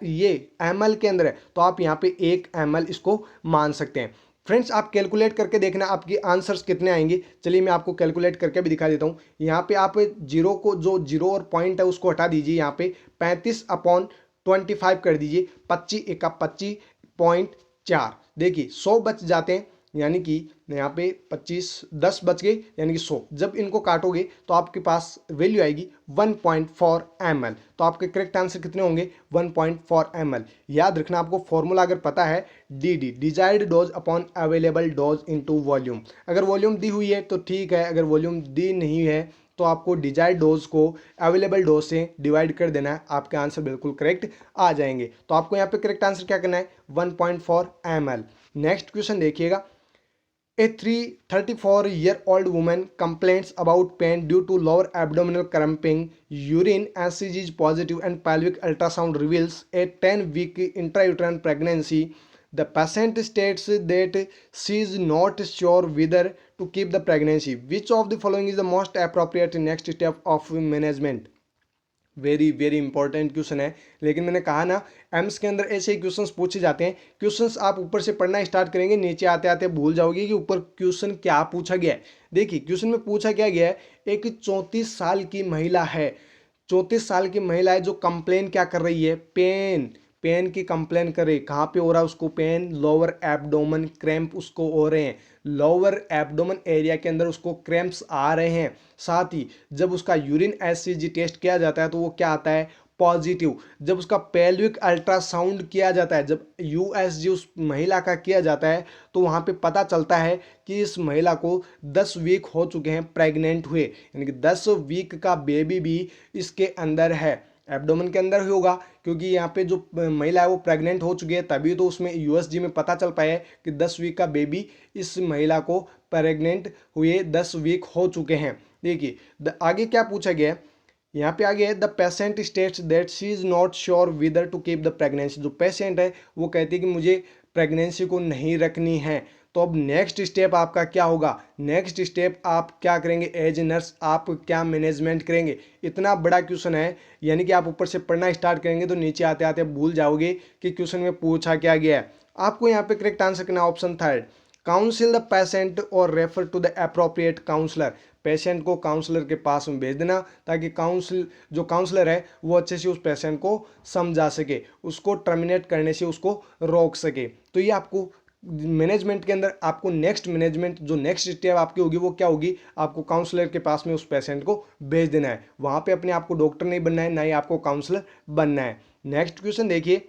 ये ml के अंदर है, तो आप यहाँ पे 1 ml इसको मान सकते हैं। फ्रेंड्स आप कैलकुलेट करके देखना आपकी आंसर्स कितने आएंगे। चलिए मैं आपको कैलकुलेट करके भी दिखा देता हूँ। यहाँ पे आप जीरो को, जो जीरो और पॉइंट है उसको हटा दीजिए, यहाँ पे 35/25 कर दीजिए, 25×25.4। देखिए 100 बच जाते हैं, यानी कि यहाँ पे 10 बच गए यानी कि 100। जब इनको काटोगे तो आपके पास वैल्यू आएगी 1.4 ml। तो आपके करेक्ट आंसर कितने होंगे 1.4 ml। याद रखना आपको फॉर्मूला अगर पता है D desired dose upon available dose into volume. अगर वॉल्यूम दी हुई है तो ठीक है, अगर वॉल्यूम दी नहीं है तो आपको डिजायर्ड डोज को अवेलेबल डोज से डिवाइड कर देना है, आपके आंसर बिल्कुल करेक्ट आ जाएंगे। तो आपको यहाँ पे करेक्ट आंसर क्या करना है 1.4 ml। नेक्स्ट क्वेश्चन देखिएगा, A 34-year-old woman complains about pain due to lower abdominal cramping. Urine ECG is positive and pelvic ultrasound reveals a 10-week intrauterine pregnancy. The patient states that she is not sure whether to keep the pregnancy. Which of the following is the most appropriate next step of management? Very important question है, लेकिन मैंने कहा ना AIIMS के अंदर ऐसे ही questions पूछे जाते हैं। क्वेश्चंस आप ऊपर से पढ़ना स्टार्ट करेंगे, नीचे आते आते भूल जाओगे कि ऊपर क्वेश्चन क्या पूछा गया है। देखिए क्वेश्चन में पूछा क्या गया है, एक 34 साल की महिला है, 34 साल की महिला है जो कंप्लेन क्या कर रही है, पेन की कंप्लेन कर रही है। कहाँ पे हो रहा है उसको पेन, लोअर एब्डोमेन क्रैम्प उसको हो रहे हैं, लोअर एब्डोमेन एरिया के अंदर उसको क्रैम्प्स आ रहे हैं। साथ ही जब उसका यूरिन एससीजी टेस्ट किया जाता है तो वो क्या आता है पॉजिटिव। जब उसका पेल्विक अल्ट्रासाउंड किया जाता है, जब यूएसजी उस महिला का किया जाता है, तो वहाँ पे पता चलता है कि इस महिला को 10 वीक हो चुके हैं प्रेग्नेंट हुए, यानी कि 10 वीक का बेबी भी इसके अंदर है, एब्डोमेन के अंदर ही होगा, क्योंकि यहाँ पे जो महिला है वो प्रेग्नेंट हो चुकी है, तभी तो उसमें यूएसजी में पता चल पाया है कि 10 वीक का बेबी इस महिला को प्रेग्नेंट हुए 10 वीक हो चुके हैं। देखिए आगे क्या पूछा गया है, यहाँ पे आगे है the patient states that she is not sure whether to keep the pregnancy. जो पेशेंट है वो कहती है कि मुझे प्रेगनेंसी को नहीं रखनी है। तो अब नेक्स्ट स्टेप आपका क्या होगा, नेक्स्ट स्टेप आप क्या करेंगे एज ए नर्स, आप क्या मैनेजमेंट करेंगे। इतना बड़ा क्वेश्चन है, यानी कि आप ऊपर से पढ़ना स्टार्ट करेंगे तो नीचे आते आते भूल जाओगे कि क्वेश्चन में पूछा क्या गया है। आपको यहाँ पे करेक्ट आंसर करना option third, counsel the patient और refer to the appropriate counsellor. Patient को काउंसलर के पास में भेज देना ताकि जो काउंसलर है वो अच्छे से उस पेशेंट को समझा सके, उसको टर्मिनेट करने से उसको रोक सके। तो ये आपको मैनेजमेंट के अंदर आपको नेक्स्ट मैनेजमेंट जो नेक्स्ट स्टेप आपकी होगी वो क्या होगी, आपको काउंसलर के पास में उस पेशेंट को भेज देना है। वहाँ पे अपने आपको डॉक्टर नहीं बनना है, ना ही आपको काउंसलर बनना है। नेक्स्ट क्वेश्चन देखिए,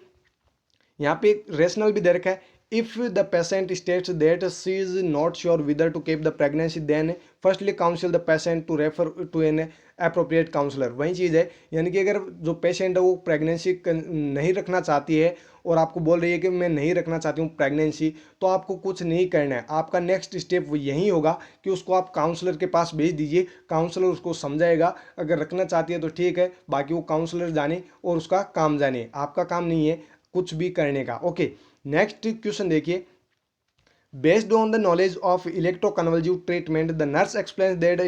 यहाँ पे एक रेशनल भी दे रखा है, If the patient states that she is not sure whether to keep the pregnancy, then firstly counsel the patient to refer to an appropriate counselor। वही चीज़ है, यानी कि अगर जो पेशेंट है वो प्रेगनेंसी नहीं रखना चाहती है और आपको बोल रही है कि मैं नहीं रखना चाहती हूँ प्रेगनेंसी, तो आपको कुछ नहीं करना है। आपका नेक्स्ट स्टेप यही होगा कि उसको आप काउंसलर के पास भेज दीजिए, काउंसलर उसको समझाएगा। अगर रखना चाहती है तो ठीक है, बाकी वो काउंसलर जाने और उसका काम जाने, आपका काम नहीं है कुछ भी करने का। ओके, नेक्स्ट क्वेश्चन देखिए। Based on the knowledge of electroconvulsive treatment, the nurse explains that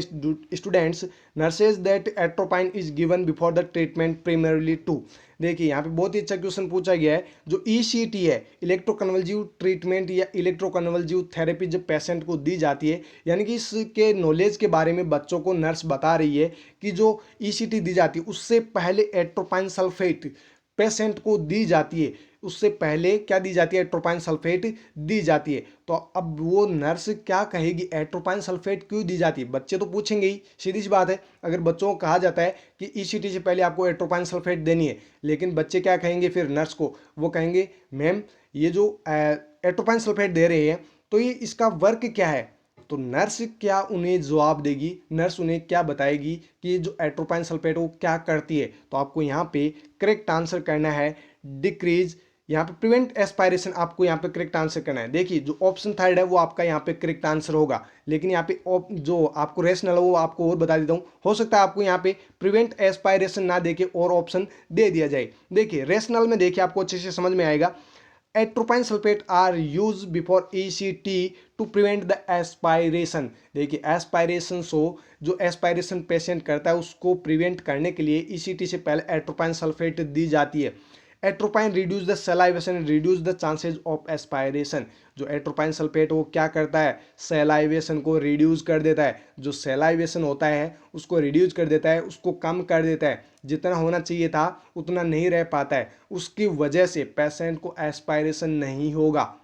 students nurses that atropine is given before the treatment primarily to। देखिए यहाँ पे बहुत ही अच्छा क्वेश्चन पूछा गया है। जो ECT है, इलेक्ट्रोकन्वल्सिव ट्रीटमेंट या इलेक्ट्रोकन्वल्सिव थेरेपी, जब पेशेंट को दी जाती है, यानी कि इसके नॉलेज के बारे में बच्चों को नर्स बता रही है कि जो ECT दी जाती है उससे पहले एट्रोपाइन सल्फेट पेशेंट को दी जाती है। उससे पहले क्या दी जाती है? एट्रोपाइन सल्फेट दी जाती है। तो अब वो नर्स क्या कहेगी, एट्रोपाइन सल्फेट क्यों दी जाती है? बच्चे तो पूछेंगे ही, सीधी सी बात है। अगर बच्चों को कहा जाता है कि ECT से पहले आपको एट्रोपाइन सल्फेट देनी है, लेकिन बच्चे क्या कहेंगे फिर नर्स को? वो कहेंगे मैम ये जो एट्रोपाइन सल्फेट दे रहे हैं तो ये इसका वर्क क्या है? तो नर्स क्या उन्हें जवाब देगी, नर्स उन्हें क्या बताएगी कि जो एट्रोपाइन सल्फेट वो क्या करती है? तो आपको यहाँ पे करेक्ट आंसर करना है डिक्रीज, यहाँ पे प्रिवेंट एस्पायरेशन, आपको यहाँ पे करेक्ट आंसर करना है। देखिए जो ऑप्शन थर्ड है वो आपका यहाँ पे करेक्ट आंसर होगा, लेकिन यहाँ पे जो आपको रेशनल है वो आपको और बता देता हूँ। हो सकता है आपको यहाँ पे प्रिवेंट एस्पायरेशन ना देके और ऑप्शन दे दिया जाए। देखिए रेशनल में देखिए आपको अच्छे से समझ में आएगा। Atropine sulphate are use before ECT to prevent the aspiration. देखिए एस्पायरेशन जो एस्पायरेशन पेशेंट करता है उसको प्रिवेंट करने के लिए ECT से पहले एट्रोपाइन सल्फेट दी जाती है। Atropine reduce the salivation, reduce the chances of aspiration. जो एट्रोपाइन सल्फेट वो क्या करता है? सलाइवेशन को रिड्यूस कर देता है। जो सलाइवेशन होता है उसको रिड्यूस कर देता है, उसको कम कर देता है। जितना होना चाहिए था उतना नहीं रह पाता है, उसकी वजह से पेशेंट को एस्पायरेशन नहीं होगा।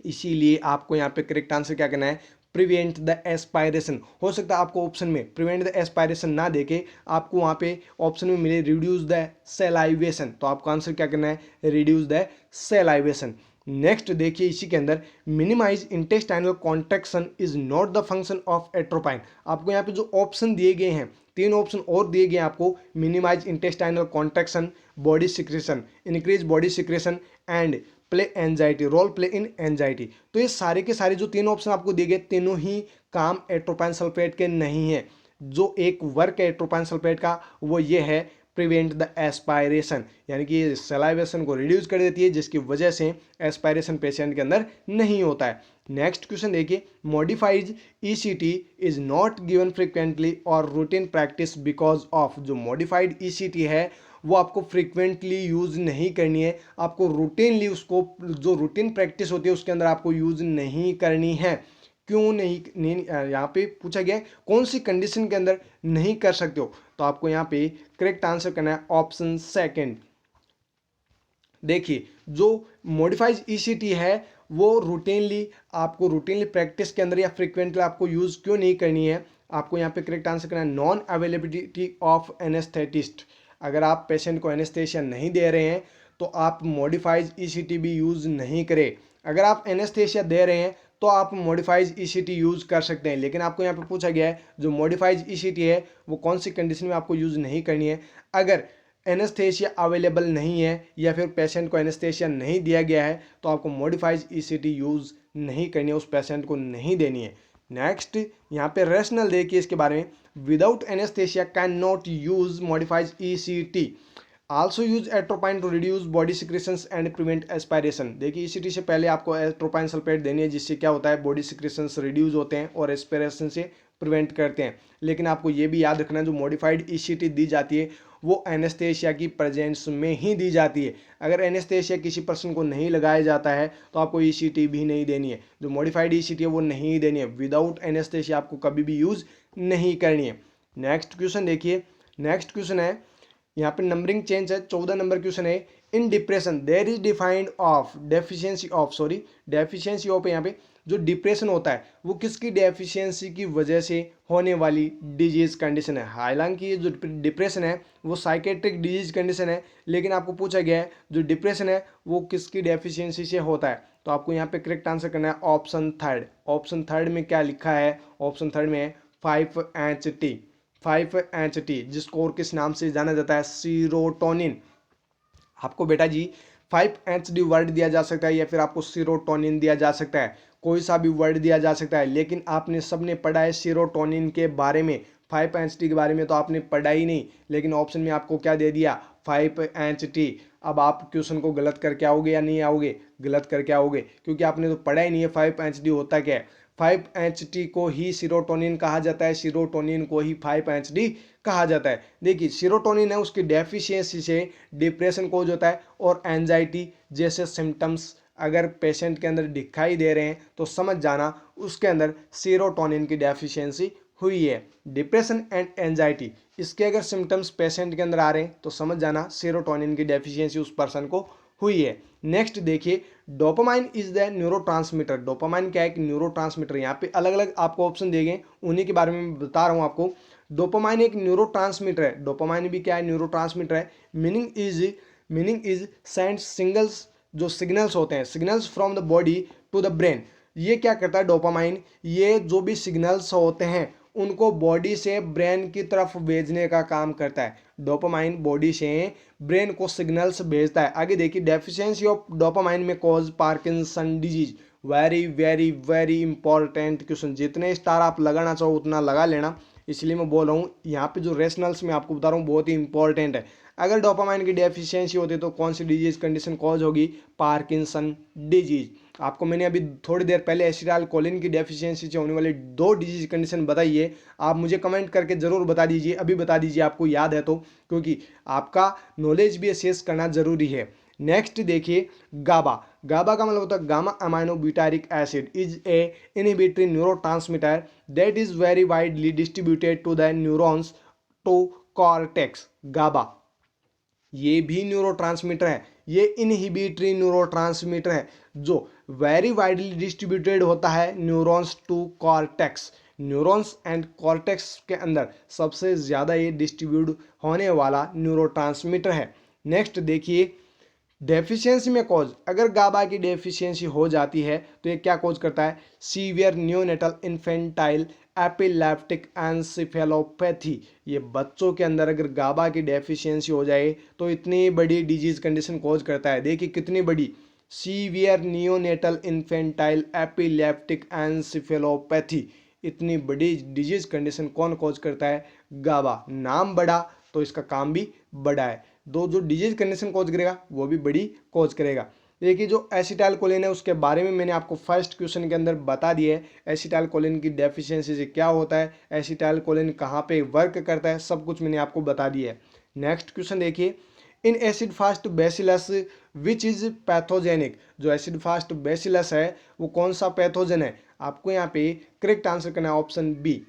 इसीलिए आपको यहाँ पे करेक्ट आंसर क्या करना है? Prevent the aspiration. हो सकता है आपको ऑप्शन में प्रिवेंट द एस्पायरेशन ना देके आपको वहाँ पे ऑप्शन में मिले रिड्यूस द सेलाइवेशन, तो आपको आंसर क्या करना है? Reduce the salivation. नेक्स्ट देखिए इसी के अंदर, minimise intestinal contraction is not the function of atropine. आपको यहाँ पे जो ऑप्शन दिए गए हैं, 3 ऑप्शन और दिए गए हैं आपको, minimise intestinal contraction, body secretion, increase body secretion and play anxiety, role play in anxiety. तो ये सारे के सारे जो 3 ऑप्शन आपको दिए गए, तीनों ही काम एट्रोपाइन सल्फेट के नहीं है। जो एक वर्क है एट्रोपाइन सल्फेट का वो ये है प्रिवेंट द एस्पायरेशन, यानी कि ये सलाइवेशन को रिड्यूस कर देती है, जिसकी वजह से एस्पायरेशन पेशेंट के अंदर नहीं होता है। नेक्स्ट क्वेश्चन देखिए, modified ECT is not given frequently और रूटीन प्रैक्टिस बिकॉज ऑफ। जो मॉडिफाइड ECT है वो आपको फ्रीक्वेंटली यूज़ नहीं करनी है, आपको रूटीनली उसको, जो रूटीन प्रैक्टिस होती है उसके अंदर आपको यूज़ नहीं करनी है। क्यों नहीं यहाँ पे पूछा गया है कौन सी कंडीशन के अंदर नहीं कर सकते हो? तो आपको यहाँ पे करेक्ट आंसर करना है ऑप्शन सेकंड। देखिए जो मॉडिफाइड ECT है वो रूटीनली प्रैक्टिस के अंदर या फ्रीक्वेंटली आपको यूज़ क्यों नहीं करनी है? आपको यहाँ पे करेक्ट आंसर करना है नॉन अवेलेबिलिटी ऑफ एनेस्थेटिस्ट। अगर आप पेशेंट को एनेस्थेशिया नहीं दे रहे हैं तो आप मॉडिफाइड ECT भी यूज़ नहीं करें। अगर आप एनेस्थेशिया दे रहे हैं तो आप मॉडिफाइड ECT यूज़ कर सकते हैं, लेकिन आपको यहाँ पे पूछा गया है जो मॉडिफाइड ECT है वो कौन सी कंडीशन में आपको यूज़ नहीं करनी है। अगर एनेस्थेशिया अवेलेबल नहीं है या फिर पेशेंट को एनेस्थेशिया नहीं दिया गया है तो आपको मॉडिफाइड ECT यूज़ नहीं करनी है, उस पेशेंट को नहीं देनी है। नेक्स्ट यहाँ पे रेशनल देखिए इसके बारे में, without anaesthesia can not use modified ECT, also use atropine to reduce body secretions and prevent aspiration. देखिए ECT से पहले आपको एट्रोपाइन सल्फेट देनी है, जिससे क्या होता है बॉडी सिक्रेशंस रिड्यूस होते हैं और एस्पायरेशन से प्रिवेंट करते हैं। लेकिन आपको ये भी याद रखना है जो मॉडिफाइड ECT दी जाती है वो एनेस्थेशिया की प्रेजेंस में ही दी जाती है। अगर एनेस्थेशिया किसी पर्सन को नहीं लगाया जाता है तो आपको ECT भी नहीं देनी है। जो मॉडिफाइड ECT है वो नहीं देनी है, विदाउट एनेस्थेशिया आपको कभी भी यूज़ नहीं करनी है। नेक्स्ट क्वेश्चन देखिए, नेक्स्ट क्वेश्चन है यहाँ पे नंबरिंग चेंज है, 14 नंबर क्वेश्चन है। In depression there is defined of deficiency of यहाँ पे जो डिप्रेशन होता है वो किसकी डेफिशिएंसी की वजह से होने वाली डिजीज कंडीशन है। हालांकि ये जो डिप्रेशन है वो साइकेट्रिक डिजीज कंडीशन है, लेकिन आपको पूछा गया है जो डिप्रेशन है वो किसकी डेफिशिएंसी से होता है। तो आपको यहाँ पे करेक्ट आंसर करना है ऑप्शन थर्ड। ऑप्शन थर्ड में क्या लिखा है, ऑप्शन थर्ड में 5-HT, 5-HT जिसको और किस नाम से जाना जाता है, सीरोटोनिन। आपको बेटा जी 5-HT वर्ड दिया जा सकता है या फिर आपको सीरोटोनिन दिया जा सकता है, कोई सा भी वर्ड दिया जा सकता है, लेकिन आपने सबने पढ़ा है सीरोटोनिन के बारे में, 5-HT के बारे में तो आपने पढ़ा ही नहीं, लेकिन ऑप्शन में आपको क्या दे दिया, 5-HT। अब आप क्वेश्चन को गलत करके आओगे या नहीं आओगे, गलत करके आओगे, क्योंकि आपने तो पढ़ा ही नहीं है 5-HT होता क्या है। 5-HT को ही सीरोटोनिन कहा जाता है, सीरोटोनिन को ही 5-HT कहा जाता है। देखिए सीरोटोनिन है, उसकी डेफिशिएंसी से डिप्रेशन कोज होता है और एंजाइटी जैसे सिम्टम्स अगर पेशेंट के अंदर दिखाई दे रहे हैं तो समझ जाना उसके अंदर सीरोटोनिन की डेफिशिएंसी हुई है। डिप्रेशन एंड एंजाइटी इसके अगर सिम्टम्स पेशेंट के अंदर आ रहे हैं तो समझ जाना सीरोटोनिन की डेफिशिएंसी उस पर्सन को हुई है। नेक्स्ट देखिए, dopamine is the neurotransmitter. Dopamine क्या है, कि न्यूरोट्रांसमीटर। यहाँ पे अलग अलग आपको ऑप्शन दिए गए, उन्हीं के बारे में बता रहा हूँ आपको। डोपामाइन एक न्यूरोट्रांसमीटर है, डोपामाइन भी क्या है, न्यूरोट्रांसमीटर है। मीनिंग इज सेंड सिंगल्स, जो सिग्नल्स होते हैं, signals from the body to the brain. ये क्या करता है डोपामाइन, ये जो भी सिग्नल्स होते हैं उनको बॉडी से ब्रेन की तरफ भेजने का काम करता है। डोपामाइन बॉडी से ब्रेन को सिग्नल्स भेजता है। आगे देखिए, डेफिशिएंसी ऑफ डोपामाइन में cause Parkinson disease. Very very very important question, जितने स्टार आप लगाना चाहो उतना लगा लेना, इसलिए मैं बोल रहा हूँ यहाँ पे जो रेशनल्स मैं आपको बता रहा हूँ बहुत ही इंपॉर्टेंट है। अगर डोपामाइन की डेफिशिएंसी होती तो कौन सी डिजीज कंडीशन कॉज होगी, पार्किंसन डिजीज। आपको मैंने अभी थोड़ी देर पहले एसिटाइलकोलिन की डेफिशिएंसी से होने वाली 2 डिजीज कंडीशन बताई है। आप मुझे कमेंट करके जरूर बता दीजिए, अभी बता दीजिए आपको याद है तो, क्योंकि आपका नॉलेज भी असेस करना जरूरी है। नेक्स्ट देखिए, गाबा। गाबा का मतलब होता है gamma amino butyric acid is a inhibitory neurotransmitter that is very widely distributed to the neurons to cortex. GABA ये भी न्यूरोट्रांसमीटर है, ये इनहिबिटरी न्यूरोट्रांसमीटर है जो वेरी वाइडली डिस्ट्रीब्यूटेड होता है neurons to cortex. Neurons and cortex के अंदर सबसे ज़्यादा ये डिस्ट्रीब्यूट होने वाला न्यूरोट्रांसमीटर है। नेक्स्ट देखिए, डेफिशिएंसी में कॉज, अगर गाबा की डेफिशिएंसी हो जाती है तो ये क्या कॉज करता है, severe neonatal infantile epileptic encephalopathy. ये बच्चों के अंदर अगर गाबा की डेफिशिएंसी हो जाए तो इतनी बड़ी डिजीज कंडीशन कॉज करता है। देखिए कितनी बड़ी, severe neonatal infantile epileptic encephalopathy. इतनी बड़ी डिजीज कंडीशन कौन कॉज करता है, गाबा। नाम बड़ा तो इसका काम भी बड़ा है, दो जो डिजीज कंडीशन कॉज करेगा वो भी बड़ी कॉज करेगा। देखिए जो एसिटाइलकोलिन है उसके बारे में मैंने आपको फर्स्ट क्वेश्चन के अंदर बता दिया है, एसिटाइलकोलिन की डेफिशिएंसी से क्या होता है, एसिटाइलकोलिन कहाँ पे वर्क करता है, सब कुछ मैंने आपको बता दिया है। नेक्स्ट क्वेश्चन देखिए, in acid fast bacillus which is pathogenic. जो एसिड फास्ट बेसिलस है वो कौन सा पैथोजन है, आपको यहाँ पे करेक्ट आंसर करना है option B,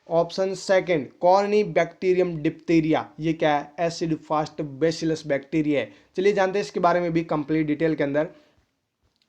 option second Corynebacterium diphtheriae. ये क्या है, एसिड फास्ट बेसिलस बैक्टीरिया है। चलिए जानते हैं इसके बारे में भी कंप्लीट डिटेल के अंदर।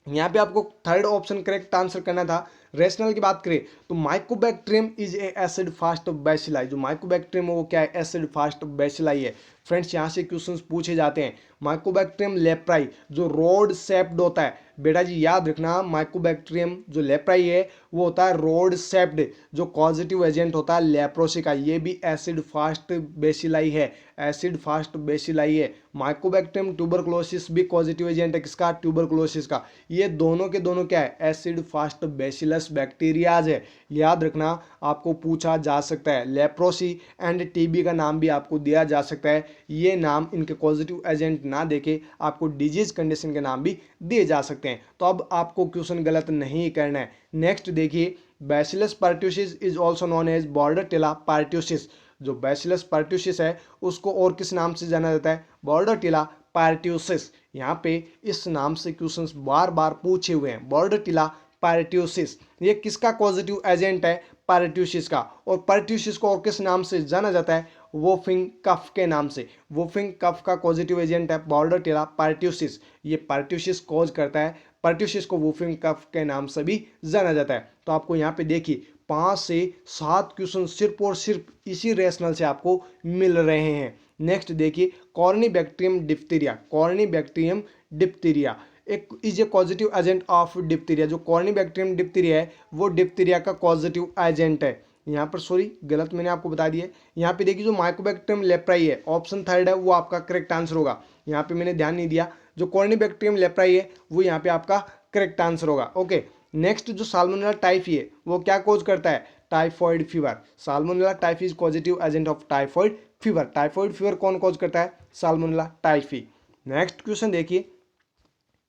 यहाँ पे आपको थर्ड ऑप्शन करेक्ट आंसर करना था। रेशनल की बात करें तो Mycobacterium is a acid fast bacilli. जो माइकोबैक्टीरियम है वो क्या है, एसिड फास्ट बेसिलाई है। फ्रेंड्स यहाँ से क्वेश्चंस पूछे जाते हैं। माइकोबैक्टीरियम लेप्राई जो रोड शेप्ड होता है, बेटा जी याद रखना, माइकोबैक्टीरियम जो लेप्राई है वो होता है रोड शेप्ड, जो पॉजिटिव एजेंट होता है लेप्रोसी का, ये भी एसिड फास्ट बेसिलाई है, एसिड फास्ट बेसिलाई है। माइकोबैक्टीरियम ट्यूबरकुलोसिस भी पॉजिटिव एजेंट है, किसका, ट्यूबरकुलोसिस का। ये दोनों के दोनों क्या है, एसिड फास्ट बेसिलस बैक्टीरियाज है। याद रखना, आपको पूछा जा सकता है। लेप्रोसी एंड टीबी का नाम भी आपको दिया जा सकता है। ये नाम इनके पॉजिटिव एजेंट ना देके आपको डिजीज कंडीशन के नाम भी दिए जा सकते हैं। तो अब आपको क्वेश्चन गलत नहीं करना है। नेक्स्ट देखिए, bacillus pertussis is also known as Bordetella pertussis. जो बैसिलस पार्ट्यूसिस है उसको और किस नाम से जाना जाता है, बॉर्डरटिला पार्ट्यूसिस। यहाँ पे इस नाम से क्वेश्चंस बार बार पूछे हुए हैं, बॉर्डरटिला पार्ट्यूसिस। ये किसका पॉजिटिव एजेंट है, पार्ट्यूसिस का। और पार्ट्यूसिस को और किस नाम से जाना जाता है, वोफिंग कफ के नाम से। वोफिंग कफ का पॉजिटिव एजेंट है बॉर्डरटिला पार्ट्यूसिस। ये पार्ट्यूसिस कॉज करता है, पार्ट्यूसिस को वोफिंग कफ के नाम से भी जाना जाता है। तो आपको यहाँ पे देखिए 5 से 7 क्वेश्चन सिर्फ और सिर्फ इसी रेशनल से आपको मिल रहे हैं। नेक्स्ट देखिए, Corynebacterium diphtheria. Corynebacterium diphtheria एक is a positive agent of diphtheria. जो कॉर्निबैक्टीरियम डिप्थीरिया है वो डिप्थीरिया का पॉजिटिव एजेंट है। यहाँ पर सॉरी गलत मैंने आपको बता दिया है। यहाँ पे देखिए जो माइकोबैक्टीरियम लेप्राई है ऑप्शन थर्ड है वो आपका करेक्ट आंसर होगा। यहाँ पे मैंने ध्यान नहीं दिया, जो कॉर्निबैक्टीरियम लेप्राई है वो यहाँ पे आपका करेक्ट आंसर होगा। ओके, नेक्स्ट जो साल्मोनेला टाइफी है वो क्या कोज करता है? Typhoid fever. Salmonella typhi is positive agent of typhoid fever. Typhoid fever कौन कॉज करता है? Salmonella typhi. नेक्स्ट क्वेश्चन देखिए,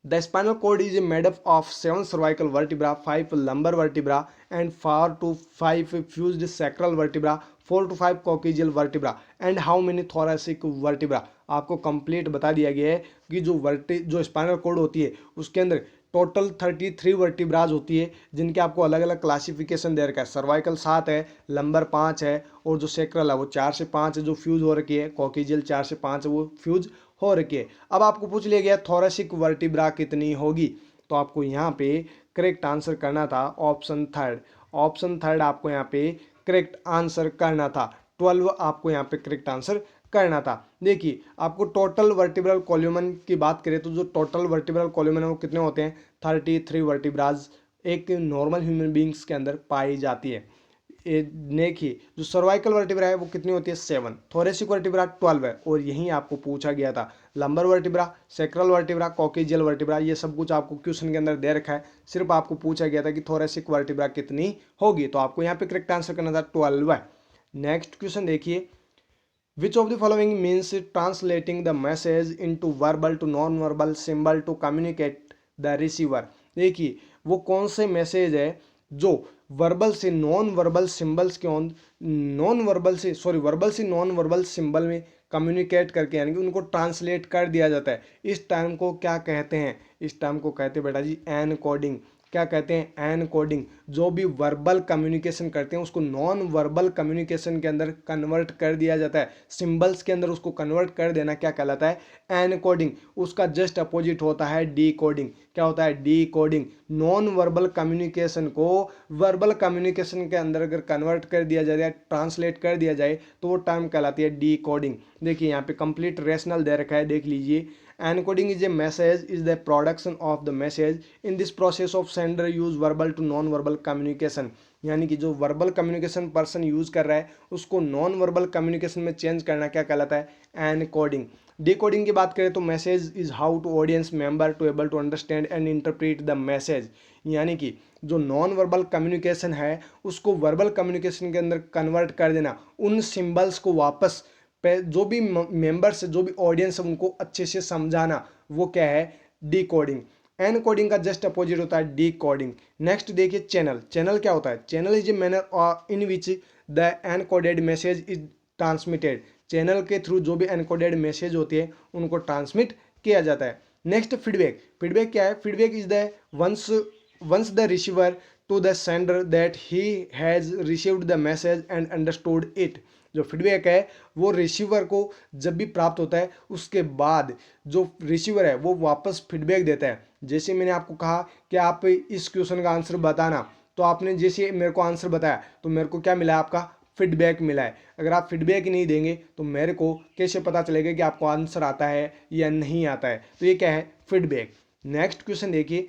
the spinal cord is made up of 7 cervical vertebra, 5 lumbar vertebra and 4 to 5 fused sacral vertebra, 4 to 5 coccygeal vertebra and how many thoracic vertebra. आपको complete बता दिया गया है कि जो स्पाइनल कॉर्ड होती है उसके अंदर टोटल 33 वर्टिब्राज होती है, जिनके आपको अलग अलग क्लासिफिकेशन दे रखा है। सर्वाइकल 7 है, लंबर 5 है और जो सेक्रल है वो 4 से 5 है जो फ्यूज हो रखी है, कॉकेजियल 4 से 5 है वो फ्यूज हो रखी है। अब आपको पूछ लिया गया थोरैसिक वर्टिब्रा कितनी होगी, तो आपको यहाँ पे करेक्ट आंसर करना था ऑप्शन थर्ड। ऑप्शन थर्ड आपको यहाँ पे करेक्ट आंसर करना था। 12 आपको यहाँ पे करेक्ट आंसर करना था। देखिए आपको टोटल वर्टिब्रल कॉल्यूमन की बात करें तो जो टोटल वर्टिब्रल कॉल्यूमन है वो कितने होते हैं? 33 वर्टिब्राज एक नॉर्मल ह्यूमन बींग्स के अंदर पाई जाती है। देखिए जो सर्वाइकल वर्टिब्रा है वो कितनी होती है? 7। थोरेसिक वर्टिब्रा 12 है और यही आपको पूछा गया था। Lumbar vertebra, sacral vertebra, coccygeal vertebra, ये सब कुछ आपको क्वेश्चन के अंदर दे रखा है। सिर्फ आपको पूछा गया था कि थोरेसिक वर्टिब्रा कितनी होगी, तो आपको यहाँ पे करेक्ट आंसर करना था 12 है। नेक्स्ट क्वेश्चन देखिए, which of the following means translating the message into verbal to non verbal symbol to communicate the receiver. देखिए वो कौन से मैसेज है जो वर्बल से नॉन वर्बल सिंबल्स के वर्बल से नॉन वर्बल सिंबल में कम्युनिकेट करके यानी कि उनको ट्रांसलेट कर दिया जाता है। इस टर्म को क्या कहते हैं? इस टर्म को कहते हैं बेटा जी एनकोडिंग। क्या कहते हैं? एनकोडिंग। जो भी वर्बल कम्युनिकेशन करते हैं उसको नॉन वर्बल कम्युनिकेशन के अंदर कन्वर्ट कर दिया जाता है, सिंबल्स के अंदर उसको कन्वर्ट कर देना क्या कहलाता है? एनकोडिंग। उसका जस्ट अपोजिट होता है डीकोडिंग। क्या होता है? डीकोडिंग। नॉन वर्बल कम्युनिकेशन को वर्बल कम्युनिकेशन के अंदर अगर कन्वर्ट कर दिया जाए, ट्रांसलेट कर दिया जाए, तो वो टर्म कहलाती है डीकोडिंग। देखिए यहाँ पे कंप्लीट रेशनल दे रखा है, देख लीजिए। Encoding is a message is the production of the message in this process of sender use verbal to non verbal communication. यानी कि जो वर्बल कम्युनिकेशन पर्सन यूज कर रहा है उसको नॉन वर्बल कम्युनिकेशन में चेंज करना क्या कहलाता है? एनकोडिंग। डिकोडिंग की बात करें तो message is how to audience member to able to understand and interpret the message. यानी कि जो नॉन वर्बल कम्युनिकेशन है उसको वर्बल कम्युनिकेशन के अंदर कन्वर्ट कर देना, उन सिंबल्स को वापस जो भी मेंबर्स जो भी ऑडियंस है उनको अच्छे से समझाना, वो क्या है? डिकोडिंग। एनकोडिंग का जस्ट अपोजिट होता है डिकोडिंग। नेक्स्ट देखिए चैनल। चैनल क्या होता है? Channel is a manner in which the encoded message is transmitted. Channel के थ्रू जो भी एनकोडेड मैसेज होती है उनको ट्रांसमिट किया जाता है। Next feedback. फीडबैक क्या है? Feedback is the once the receiver to the sender that he has received the message and understood it। जो फीडबैक है वो रिसीवर को जब भी प्राप्त होता है उसके बाद जो रिसीवर है वो वापस फीडबैक देता है। जैसे मैंने आपको कहा कि आप इस क्वेश्चन का आंसर बताना, तो आपने जैसे मेरे को आंसर बताया तो मेरे को क्या मिला? आपका फीडबैक मिला है। अगर आप फीडबैक नहीं देंगे तो मेरे को कैसे पता चलेगा कि आपको आंसर आता है या नहीं आता है? तो ये क्या है? फीडबैक। नेक्स्ट क्वेश्चन देखिए,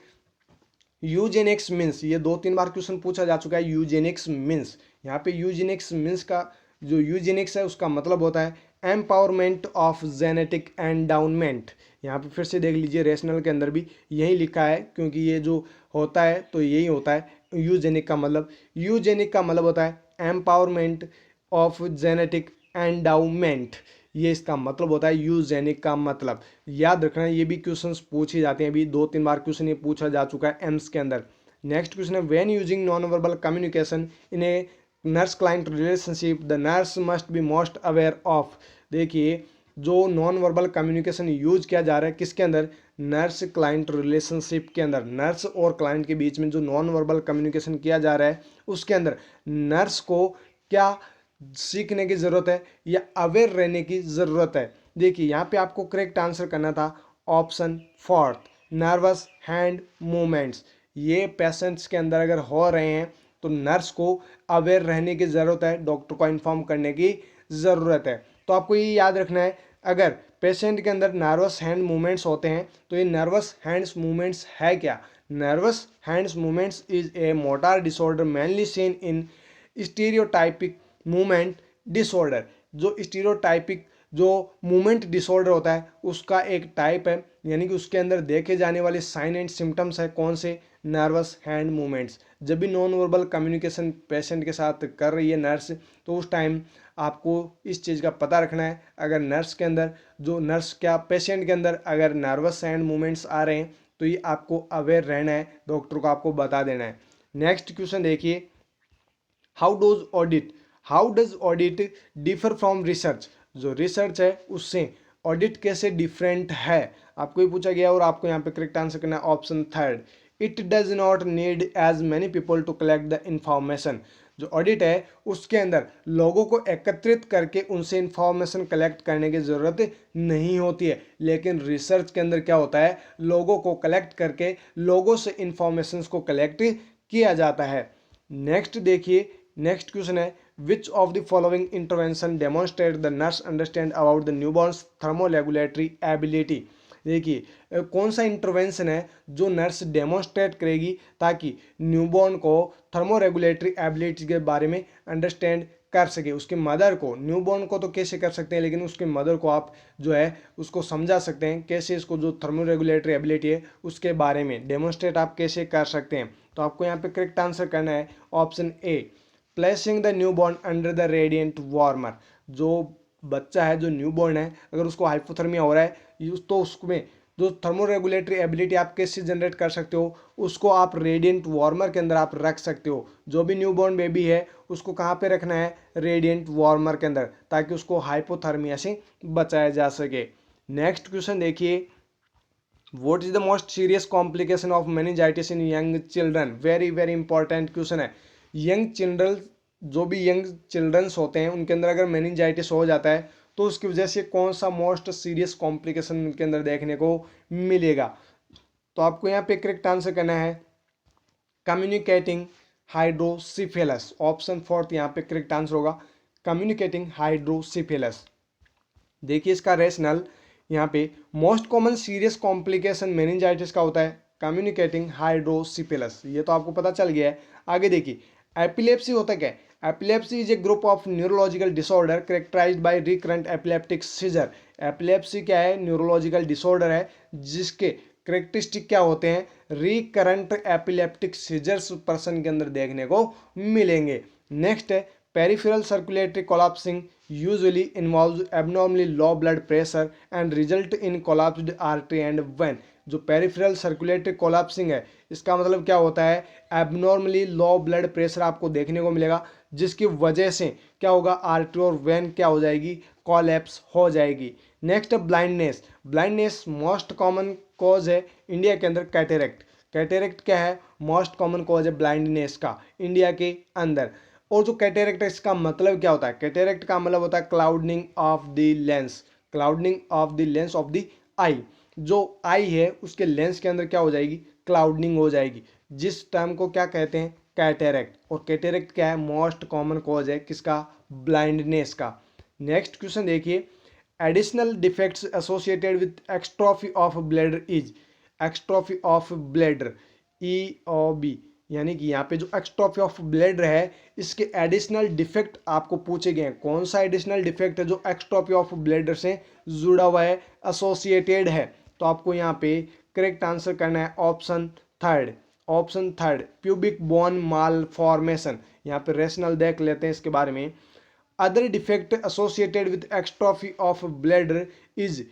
यूजेनिक्स मीन्स। ये 2-3 बार क्वेश्चन पूछा जा चुका है। यूजेनिक्स मीन्स, यहाँ पे यूजेनिक्स मीन्स का जो यूजेनिक्स है उसका मतलब होता है एम्पावरमेंट ऑफ जेनेटिक एंडाउनमेंट। यहाँ पे फिर से देख लीजिए, रेशनल के अंदर भी यही लिखा है, क्योंकि ये जो होता है तो यही होता है यूजेनिक का मतलब। यूजेनिक का मतलब होता है एम्पावरमेंट ऑफ जेनेटिक एंडाउमेंट, ये इसका मतलब होता है यूजेनिक का मतलब। याद रखना, ये भी क्वेश्चंस पूछे जाते हैं, अभी 2-3 बार क्वेश्चन ये पूछा जा चुका है एम्स के अंदर। नेक्स्ट क्वेश्चन है, when using non verbal communication in a nurse client relationship the nurse must be most aware of. देखिए जो नॉन वर्बल कम्युनिकेशन यूज किया जा रहा है किसके अंदर? नर्स क्लाइंट रिलेशनशिप के अंदर। नर्स और क्लाइंट के बीच में जो नॉन वर्बल कम्युनिकेशन किया जा रहा है उसके अंदर नर्स को क्या सीखने की ज़रूरत है या अवेयर रहने की ज़रूरत है? देखिए यहाँ पे आपको करेक्ट आंसर करना था option fourth, nervous hand movements. ये पेशेंट्स के अंदर अगर हो रहे हैं तो नर्स को अवेयर रहने की ज़रूरत है, डॉक्टर को इन्फॉर्म करने की ज़रूरत है। तो आपको ये याद रखना है, अगर पेशेंट के अंदर नर्वस हैंड मूवमेंट्स होते हैं। तो ये नर्वस हैंड्स मूवमेंट्स है क्या? Nervous hands movements is a motor disorder mainly seen in stereotypic movement disorder. जो स्टीरियोटाइपिक जो मूवमेंट डिसऑर्डर होता है उसका एक टाइप है, यानी कि उसके अंदर देखे जाने वाले साइन एंड सिम्टम्स है कौन से? Nervous hand movements. जब भी नॉन वर्बल कम्युनिकेशन पेशेंट के साथ कर रही है नर्स, तो उस टाइम आपको इस चीज़ का पता रखना है। अगर नर्स के अंदर पेशेंट के अंदर अगर नर्वस हैंड मूवमेंट्स आ रहे हैं तो ये आपको अवेयर रहना है, डॉक्टर को आपको बता देना है। नेक्स्ट क्वेश्चन देखिए, how does audit differ from research? जो रिसर्च है उससे ऑडिट कैसे डिफरेंट है, आपको ही पूछा गया और आपको यहाँ पे करेक्ट आंसर करना है option third. It does not need as many people to collect the information. जो ऑडिट है उसके अंदर लोगों को एकत्रित करके उनसे इंफॉर्मेशन कलेक्ट करने की ज़रूरत नहीं होती है, लेकिन रिसर्च के अंदर क्या होता है, लोगों को कलेक्ट करके लोगों से इंफॉर्मेशन को कलेक्ट किया जाता है। नेक्स्ट देखिए, नेक्स्ट क्वेश्चन है, विच of the following intervention demonstrate the nurse understand about the newborn's thermoregulatory ability? देखिए कौन सा इंटरवेंशन है जो नर्स डेमोन्स्ट्रेट करेगी ताकि न्यूबॉर्न को थर्मोरेगुलेटरी एबिलिटी के बारे में अंडरस्टैंड कर सके। उसके मदर को, न्यूबॉर्न को तो कैसे कर सकते हैं, लेकिन उसके मदर को आप जो है उसको समझा सकते हैं कैसे, इसको जो थर्मोरेगुलेटरी एबिलिटी है उसके बारे में डेमोन्स्ट्रेट आप कैसे कर सकते हैं। तो आपको यहाँ पे करेक्ट आंसर करना है option A, placing the newborn under the radiant warmer. जो बच्चा है, जो न्यूबॉर्न है, अगर उसको हाइपोथर्मिया हो रहा है तो उसमें जो थर्मोरेगुलेटरी एबिलिटी आप कैसे जनरेट कर सकते हो, उसको आप रेडिएंट वार्मर के अंदर आप रख सकते हो। जो भी न्यूबॉर्न बेबी है उसको कहाँ पे रखना है? रेडिएंट वार्मर के अंदर, ताकि उसको हाइपोथर्मिया से बचाया जा सके। नेक्स्ट क्वेश्चन देखिए, what is the most serious complication of meningitis in young children? Very very important question है। यंग चिल्ड्रन, जो भी यंग चिल्ड्रंस होते हैं उनके अंदर अगर मेनिंजाइटिस हो जाता है तो उसकी वजह से कौन सा मोस्ट सीरियस कॉम्प्लिकेशन उनके अंदर देखने को मिलेगा? तो आपको यहाँ पे करेक्ट आंसर करना है कम्युनिकेटिंग हाइड्रोसिफेलस। ऑप्शन फोर्थ यहाँ पे करेक्ट आंसर होगा, कम्युनिकेटिंग हाइड्रोसिफेलस। देखिए इसका रेशनल यहाँ पे, most common serious complication meningitis का होता है कम्युनिकेटिंग हाइड्रोसिफेलस, ये तो आपको पता चल गया है। आगे देखिए, एपिलेप्सी होता क्या है? Epilepsy is a group of neurological disorder characterised by recurrent epileptic seizure. Epilepsy क्या है? न्यूरोलॉजिकल डिसऑर्डर है जिसके करेक्टरिस्टिक क्या होते हैं? रिकरेंट एपिलेप्टिक सीजर्स पर्सन के अंदर देखने को मिलेंगे। नेक्स्ट है, peripheral circulatory collapsing usually involves abnormally low blood pressure and result in collapsed artery and vein। जो पेरिफेरल सर्कुलेटरी कोलैप्सिंग है इसका मतलब क्या होता है? एबनॉर्मली लो ब्लड प्रेशर आपको देखने को मिलेगा, जिसकी वजह से क्या होगा? आर्टरी और वेन क्या हो जाएगी? कोलैप्स हो जाएगी। Next blindness. Blindness most common cause है इंडिया के अंदर कैटेरेक्ट। कैटेरेक्ट क्या है? मोस्ट कॉमन कॉज है ब्लाइंडनेस का इंडिया के अंदर। और जो कैटेरेक्ट है इसका मतलब क्या होता है? कैटेरेक्ट का मतलब होता है clouding of the lens, clouding of the lens of the eye. जो आई है उसके लेंस के अंदर क्या हो जाएगी? क्लाउडनिंग हो जाएगी, जिस टर्म को क्या कहते हैं? कैटेरेक्ट। और कैटेरेक्ट क्या है? मोस्ट कॉमन कॉज है किसका? ब्लाइंडनेस का। नेक्स्ट क्वेश्चन देखिए, additional defects associated with exstrophy of bladder is? Exstrophy of bladder, EOB, यानी कि यहाँ पे जो एक्स्ट्रॉफी ऑफ ब्लैडर है इसके एडिशनल डिफेक्ट आपको पूछे गए हैं। कौन सा एडिशनल डिफेक्ट है जो एक्स्ट्रॉफी ऑफ ब्लैडर से जुड़ा हुआ है, एसोसिएटेड है? तो आपको यहाँ पे करेक्ट आंसर करना है option third. Option third, pubic bone malformation. यहाँ पे रेशनल देख लेते हैं इसके बारे में। Other defect associated with exstrophy of bladder is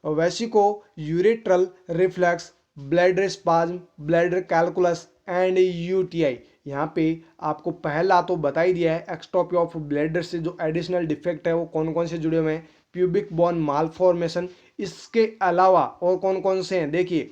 vesico ureteral reflux, bladder spasm, bladder calculus and UTI। यहाँ पे आपको पहला तो बता ही दिया है, एक्स्ट्रॉफी ऑफ ब्लैडर से जो एडिशनल डिफेक्ट है वो कौन कौन से जुड़े हुए हैं? Pubic bone malformation. इसके अलावा और कौन कौन से हैं? देखिए,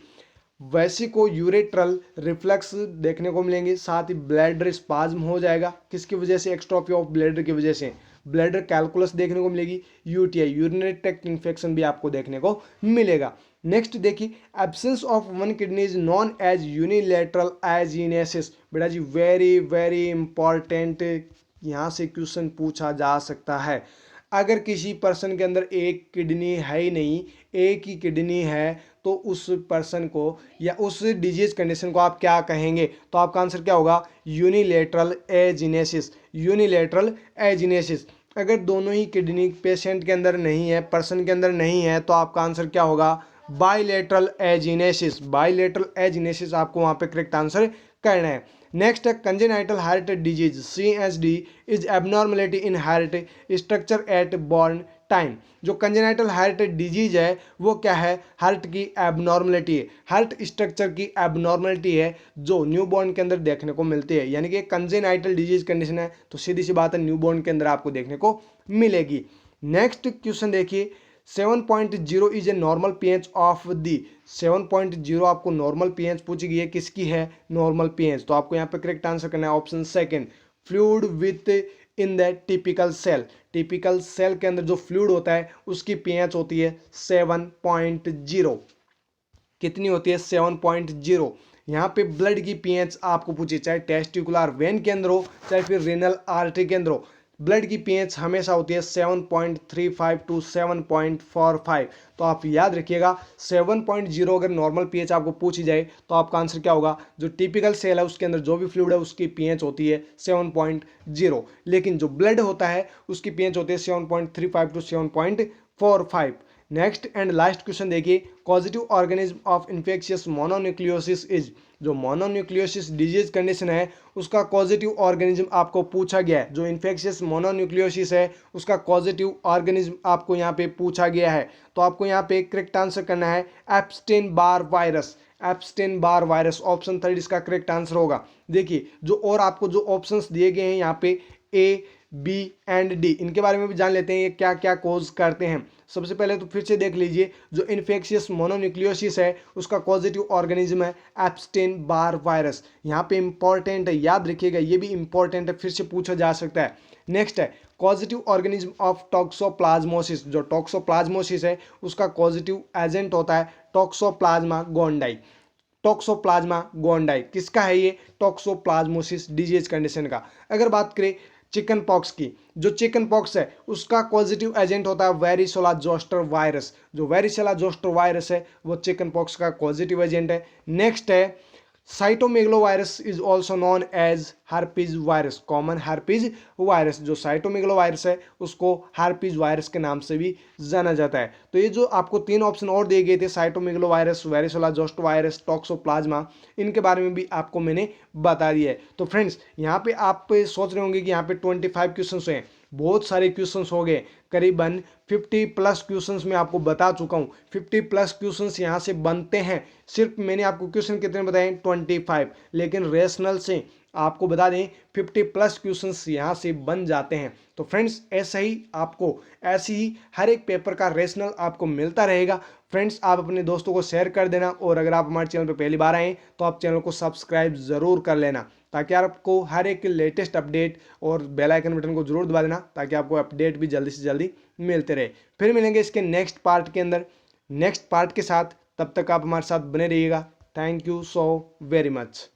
वेसिको यूरेट्रल रिफ्लक्स देखने को मिलेंगे, साथ ही ब्लैडर स्पाज्म हो जाएगा, किसकी वजह से? एक्स्ट्रॉफी ऑफ ब्लैडर की वजह से। ब्लैडर कैलकुलस देखने को मिलेगी, UTI यूरिनरी ट्रैक्ट इन्फेक्शन भी आपको देखने को मिलेगा। नेक्स्ट देखिए, absence of one kidney is known as unilateral agenesis. बेटा जी वेरी वेरी इंपॉर्टेंट, यहाँ से क्वेश्चन पूछा जा सकता है। अगर किसी पर्सन के अंदर एक किडनी है ही नहीं, एक ही किडनी है, तो उस पर्सन को या उस डिजीज कंडीशन को आप क्या कहेंगे? तो आपका आंसर क्या होगा? यूनिलेटरल एजिनेसिस। यूनिलेटरल एजिनेसिस। अगर दोनों ही किडनी पेशेंट के अंदर नहीं है, पर्सन के अंदर नहीं है, तो आपका आंसर क्या होगा? बाइलेटरल एजिनेसिस। बाइलेटरल एजिनेसिस आपको वहां पे करेक्ट आंसर करना है। नेक्स्ट है congenital heart disease CHD is abnormality in heart structure eight born time. जो कंजेनाइटल हार्ट डिजीज है वो क्या है? हार्ट की एबनॉर्मलिटी है, हार्ट स्ट्रक्चर की एबनॉर्मलिटी है जो न्यूबॉर्न के अंदर देखने को मिलती है। यानी कि कंजेनाइटल डिजीज कंडीशन है तो सीधी सी बात है न्यूबॉर्न के अंदर आपको देखने को मिलेगी। नेक्स्ट क्वेश्चन देखिए, 7.0 is a normal pH of the. 7.0 आपको नॉर्मल पीएच पूछी गई है, किसकी है नॉर्मल पीएच? तो आपको यहाँ पे करेक्ट आंसर करना है option second, fluid within the typical cell. Typical cell के अंदर जो फ्लूइड होता है उसकी पीएच होती है 7.0। कितनी होती है? 7.0। यहाँ पे ब्लड की पीएच आपको पूछी, चाहे टेस्टिकुलर वेन के अंदर हो चाहे फिर रेनल आर्टरी के अंदर हो, ब्लड की पीएच हमेशा होती है 7.35 टू 7.45। तो आप याद रखिएगा 7.0 अगर नॉर्मल पीएच आपको पूछी जाए तो आपका आंसर क्या होगा? जो टिपिकल सेल है उसके अंदर जो भी फ्लूइड है उसकी पीएच होती है 7.0, लेकिन जो ब्लड होता है उसकी पीएच होती है 7.35 to 7.45। Next and last question देखिए, positive organism of infectious mononucleosis is. जो मोनोन्यूक्लियोसिस डिजीज कंडीशन है उसका पॉजिटिव ऑर्गेनिज्म आपको पूछा गया है। जो इन्फेक्शियस मोनोन्यूक्लियोसिस है उसका पॉजिटिव ऑर्गेनिज्म आपको यहाँ पे पूछा गया है। तो आपको यहाँ पे करेक्ट आंसर करना है Epstein Barr virus. Epstein Barr virus option third इसका करेक्ट आंसर होगा। देखिए जो और आपको जो ऑप्शंस दिए गए हैं यहाँ पे A, B एंड D, इनके बारे में भी जान लेते हैं ये क्या क्या कोज करते हैं। सबसे पहले तो फिर से देख लीजिए, जो इन्फेक्शियस मोनोन्यूक्लियोसिस है उसका पॉजिटिव ऑर्गेनिज्म है एप्स्टेन बार वायरस। यहाँ पे इंपॉर्टेंट है, याद रखिएगा, ये भी इंपॉर्टेंट है, फिर से पूछा जा सकता है। नेक्स्ट है पॉजिटिव ऑर्गेनिज्म ऑफ टॉक्सोप्लाज्मोसिस। जो टॉक्सोप्लाज्मोसिस है उसका पॉजिटिव एजेंट होता है टॉक्सोप्लाज्मा गोंडाई। टॉक्सोप्लाज्मा गोंडाई किसका है? ये टॉक्सोप्लाज्मोसिस डिजीज कंडीशन का। अगर बात करें चिकन पॉक्स की, जो चिकन पॉक्स है उसका पॉजिटिव एजेंट होता है वेरिसोला जोस्टर वायरस। जो वेरिसोला जोस्टर वायरस है वो चिकन पॉक्स का पॉजिटिव एजेंट है। नेक्स्ट है cytomegalovirus is also known as herpes virus, common herpes virus. जो साइटोमेगलोवायरस है उसको हार्पीज वायरस के नाम से भी जाना जाता है। तो ये जो आपको तीन ऑप्शन और दिए गए थे, साइटोमेगलोवायरस, वेरिसोला जोस्टर वायरस, टॉक्सोप्लाज्मा, इनके बारे में भी आपको मैंने बता दिया है। तो फ्रेंड्स यहाँ पे आप सोच रहे होंगे कि यहाँ पे 25 क्वेश्चन हैं, बहुत सारे क्वेश्चंस हो गए, करीबन 50 प्लस क्वेश्चंस मैं आपको बता चुका हूँ। 50 प्लस क्वेश्चंस यहाँ से बनते हैं। सिर्फ मैंने आपको क्वेश्चन कितने बताए? 25, लेकिन रेशनल से आपको बता दें 50 प्लस क्वेश्चंस यहाँ से बन जाते हैं। तो फ्रेंड्स ऐसा ही आपको, ऐसी ही हर एक पेपर का रेशनल आपको मिलता रहेगा। फ्रेंड्स आप अपने दोस्तों को शेयर कर देना, और अगर आप हमारे चैनल पर पहली बार आए तो आप चैनल को सब्सक्राइब ज़रूर कर लेना, ताकि आपको हर एक लेटेस्ट अपडेट, और बेल आइकन बटन को जरूर दबा देना ताकि आपको अपडेट भी जल्दी से जल्दी मिलते रहे। फिर मिलेंगे इसके नेक्स्ट पार्ट के अंदर, नेक्स्ट पार्ट के साथ। तब तक आप हमारे साथ बने रहिएगा। Thank you so very much.